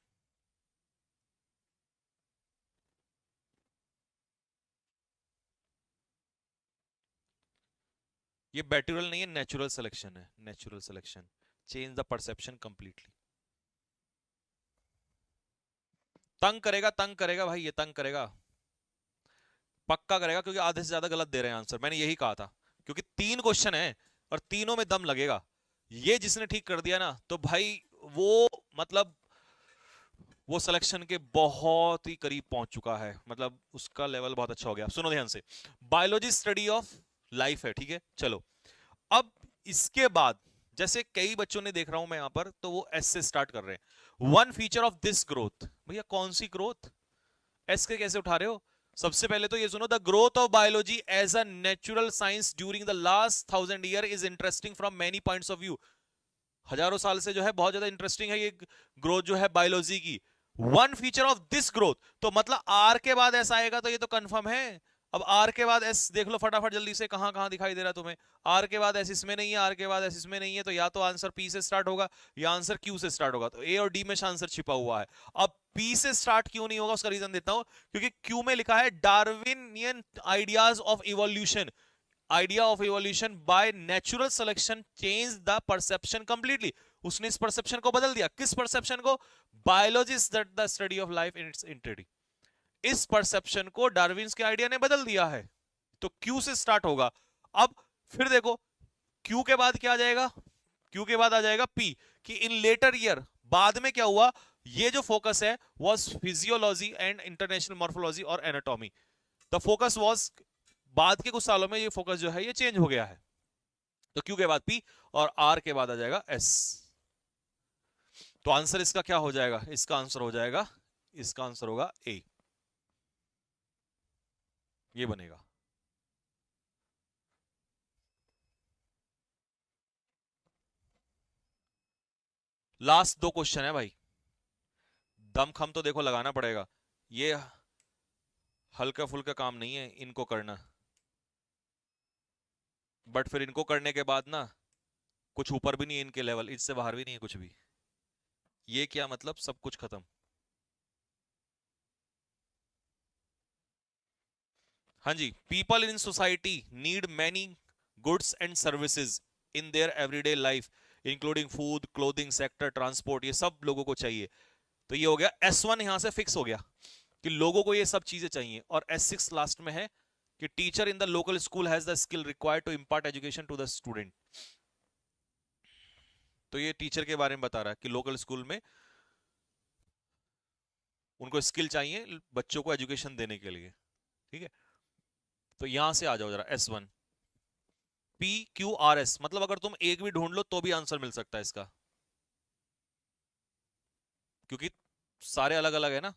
ये बैक्टीरियल नहीं है, नेचुरल सिलेक्शन है। Natural selection change the perception completely. तंग करेगा भाई, ये तंग करेगा, पक्का करेगा, क्योंकि आधे से ज्यादा गलत दे रहे हैं आंसर। मैंने यही कहा था, क्योंकि 3 क्वेश्चन है और तीनों में दम लगेगा। ये जिसने ठीक कर दिया ना, तो भाई वो मतलब वो सिलेक्शन के बहुत ही करीब पहुंच चुका है, मतलब उसका लेवल बहुत अच्छा हो गया। सुनो ध्यान से, बायोलॉजी स्टडी ऑफ लाइफ है, ठीक है। चलो अब इसके बाद, जैसे कई बच्चों ने देख रहा हूं मैं यहां पर, तो वो एस से स्टार्ट कर रहे हैं। One feature of this growth, भैया कौन सी ग्रोथ, एस के कैसे उठा रहे हो? सबसे पहले तो ये सुनो, the growth of biology as a natural science during the last 1000 year is interesting from many points of view. हजारों साल से जो है बहुत ज्यादा इंटरेस्टिंग है ये ग्रोथ जो है बायोलॉजी की। One feature of this growth, तो मतलब आर के बाद एस आएगा, तो ये तो कंफर्म है। अब आर के बाद एस देख लो फटाफट जल्दी से, कहां कहां दिखाई दे रहा है तुम्हें? आर के बाद एस इसमें नहीं है, आर के बाद एस इसमें नहीं है, तो या तो आंसर पी से स्टार्ट होगा या आंसर क्यू से स्टार्ट होगा। तो ए और डी में आंसर छिपा हुआ है। अब पी से स्टार्ट क्यों नहीं होगा, उसका रीजन देता हूं। क्योंकि क्यू में लिखा है Darwinian ideas of evolution, idea of evolution by natural selection change the perception completely. उसने इस परसेप्शन को बदल दिया। किस परसेप्शन को? Biology is the study of life in it's entity. इस परसेप्शन को डार्विन के आइडिया ने बदल दिया है। तो क्यू से स्टार्ट होगा। अब फिर देखो, क्यू के बाद क्या आ जाएगा? क्यू के बाद आ जाएगा पी, कि इन लेटर ईयर, बाद में क्या हुआ, ये जो फोकस है was physiology and international morphology और एनाटॉमी। द फोकस वॉज, बाद के कुछ सालों में ये फोकस जो है ये चेंज हो गया है। तो क्यू के बाद पी और आर के बाद आ जाएगा एस। तो आंसर इसका क्या हो जाएगा? इसका आंसर हो जाएगा, इसका आंसर होगा ए, ये बनेगा। लास्ट 2 क्वेश्चन है भाई, दम खम तो देखो लगाना पड़ेगा। ये हल्का फुल्का काम नहीं है इनको करना, बट फिर इनको करने के बाद ना, कुछ ऊपर भी नहीं है इनके लेवल, इससे बाहर भी नहीं है कुछ भी। ये क्या मतलब, सब कुछ खत्म। हाँ जी, people in society need many goods and services in their everyday life, including food, clothing sector, transport, ये सब लोगों को चाहिए। तो ये हो गया S1, यहां से फिक्स हो गया कि लोगों को ये सब चीजें चाहिए। और S6 लास्ट में है कि teacher in the local school has the skill required to impart education to the student. तो ये टीचर के बारे में बता रहा है कि लोकल स्कूल में उनको स्किल चाहिए बच्चों को एजुकेशन देने के लिए, ठीक है। तो यहां से आ जाओ जरा, S1 PQRS, मतलब अगर तुम एक भी ढूंढ लो तो भी आंसर मिल सकता है इसका, क्योंकि सारे अलग अलग है ना।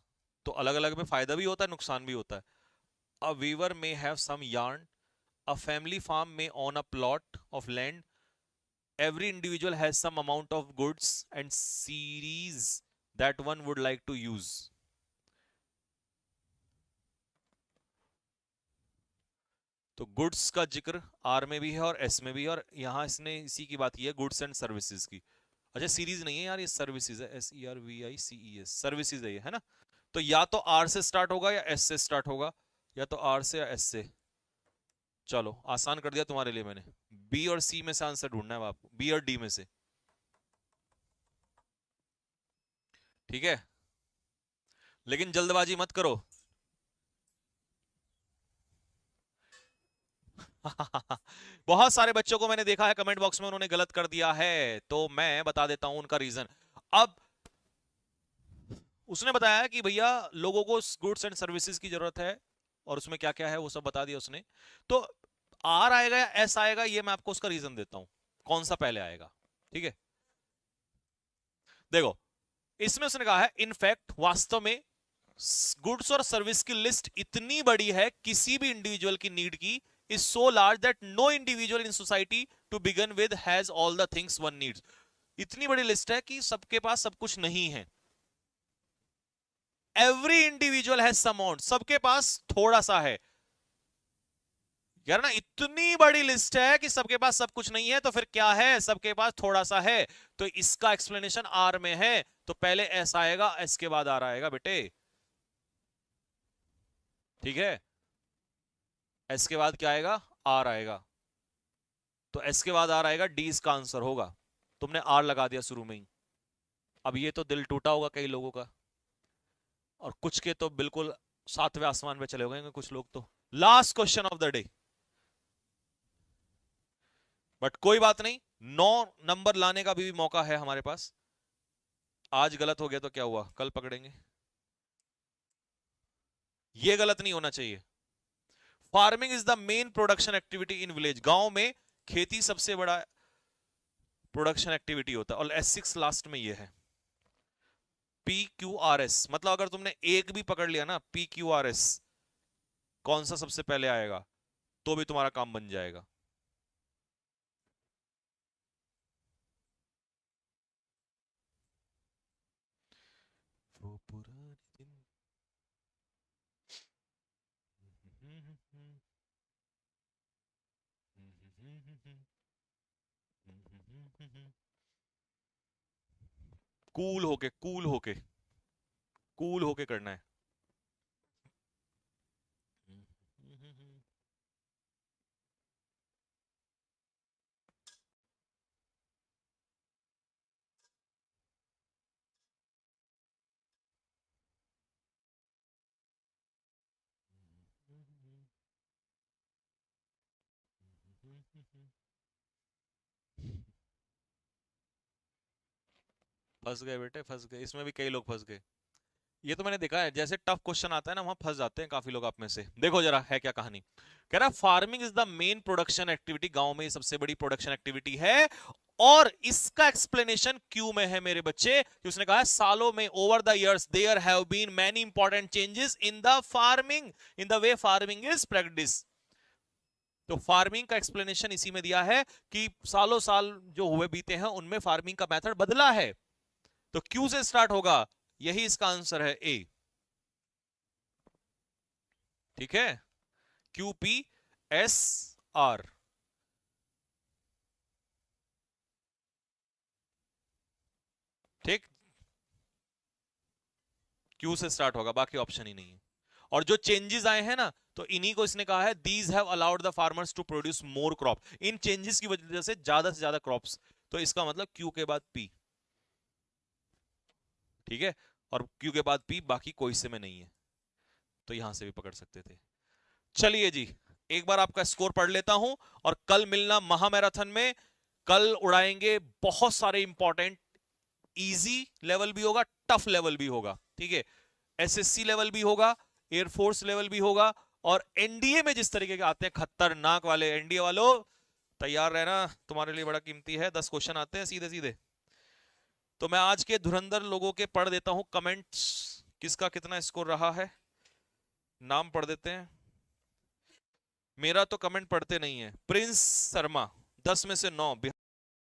तो अलग अलग में फायदा भी होता है, नुकसान भी होता है। अ Weaver may have some yarn, a family farm may own a plot of land, every individual has some amount of goods and series that one would like to use. तो गुड्स का जिक्र आर में भी है और S में भी है, और यहां इसने इसी की बात की है, गुड्स एंड सर्विसेज की। अच्छा सीरीज नहीं है यार, ये सर्विसेज है, SERVICES, सर्विसेज है ये, है ना। तो या तो आर से स्टार्ट होगा या एस से स्टार्ट होगा, या तो आर से या एस से। चलो आसान कर दिया तुम्हारे लिए मैंने, बी और सी में से आंसर ढूंढना है आपको, बी और डी में से, ठीक है। लेकिन जल्दबाजी मत करो। बहुत सारे बच्चों को मैंने देखा है कमेंट बॉक्स में उन्होंने गलत कर दिया है, तो मैं बता देता हूं उनका रीजन। अब उसने बताया कि भैया लोगों को गुड्स एंड सर्विसेज की जरूरत है, और उसमें क्या क्या है वो सब बता दिया उसने। तो आर आएगा या एस आएगा, ये मैं आपको उसका रीजन देता हूं, कौन सा पहले आएगा, ठीक है। देखो इसमें उसने कहा है इनफैक्ट वास्तव में गुड्स और सर्विस की लिस्ट इतनी बड़ी है किसी भी इंडिविजुअल की नीड की, is so large that no individual in society to begin with has all the things one needs. इतनी बड़ी लिस्ट है कि सबके पास सब कुछ नहीं है। Every individual has some amount, सबके पास थोड़ा सा है यार ना। इतनी बड़ी लिस्ट है कि सबके पास सब कुछ नहीं है, तो फिर क्या है, सबके पास थोड़ा सा है। तो इसका एक्सप्लेनेशन आर में है, तो पहले एस आएगा, एस के बाद आर आएगा बेटे, ठीक है। एस के बाद क्या आएगा, आर आएगा, तो एस के बाद आर आएगा, डी इसका आंसर होगा। तुमने आर लगा दिया शुरू में ही। अब ये तो दिल टूटा होगा कई लोगों का, और कुछ के तो बिल्कुल सातवें आसमान पे चले गए कुछ लोग तो। Last question of the day, but कोई बात नहीं, 9 नंबर लाने का भी मौका है हमारे पास। आज गलत हो गया तो क्या हुआ, कल पकड़ेंगे। ये गलत नहीं होना चाहिए। Farming is the main production activity in village, गांव में खेती सबसे बड़ा प्रोडक्शन एक्टिविटी होता है। और S6 लास्ट में ये है, PQRS, मतलब अगर तुमने एक भी पकड़ लिया ना, PQRS कौन सा सबसे पहले आएगा, तो भी तुम्हारा काम बन जाएगा। वो पुराने दिन। कूल होके, कूल होके, कूल होके करना है। फंस गए बेटे, फंस गए, इसमें भी कई लोग फंस गए। ये तो मैंने देखा है, जैसे टफ क्वेश्चन आता है ना, वहां फंस जाते हैं काफी लोग आप में से। देखो जरा है क्या कहानी। कह रहा farming is the main production activity, गांव में सबसे बड़ी प्रोडक्शन एक्टिविटी है, और इसका एक्सप्लेनेशन क्यों में है मेरे बच्चे, कि उसने कहा है सालों में, over the years there have been many important changes in the farming, in the way farming is practice. तो फार्मिंग का एक्सप्लेनेशन इसी में दिया है कि सालों साल जो हुए बीते हैं उनमें फार्मिंग का मेथड बदला है। तो क्यू से स्टार्ट होगा, यही इसका आंसर है, ए, ठीक है। QPSR, ठीक, क्यू से स्टार्ट होगा, बाकी ऑप्शन ही नहीं है। और जो चेंजेस आए हैं ना, तो इन्हीं को इसने कहा है, these have allowed the farmers to produce more crop, इन चेंजेस की वजह से ज्यादा क्रॉप्स। तो इसका मतलब क्यू के बाद पी, ठीक है। और क्यू के बाद पी, बाकी कोई से में नहीं है, तो यहां से भी पकड़ सकते थे। चलिए जी, एक बार आपका स्कोर पढ़ लेता हूं, और कल मिलना महामैराथन में। कल उड़ाएंगे बहुत सारे इंपॉर्टेंट, इजी लेवल भी होगा, टफ लेवल भी होगा, ठीक है। SSC लेवल भी होगा, एयरफोर्स लेवल भी होगा, और एनडीए में जिस तरीके के आते हैं खतरनाक वाले, एनडीए वालों तैयार रहना, तुम्हारे लिए बड़ा कीमती है। 10 क्वेश्चन आते हैं सीधे सीधे। तो मैं आज के धुरंधर लोगों के पढ़ देता हूं कमेंट्स, किसका कितना स्कोर रहा है, नाम पढ़ देते हैं। मेरा तो कमेंट पढ़ते नहीं है। प्रिंस शर्मा 10 में से 9।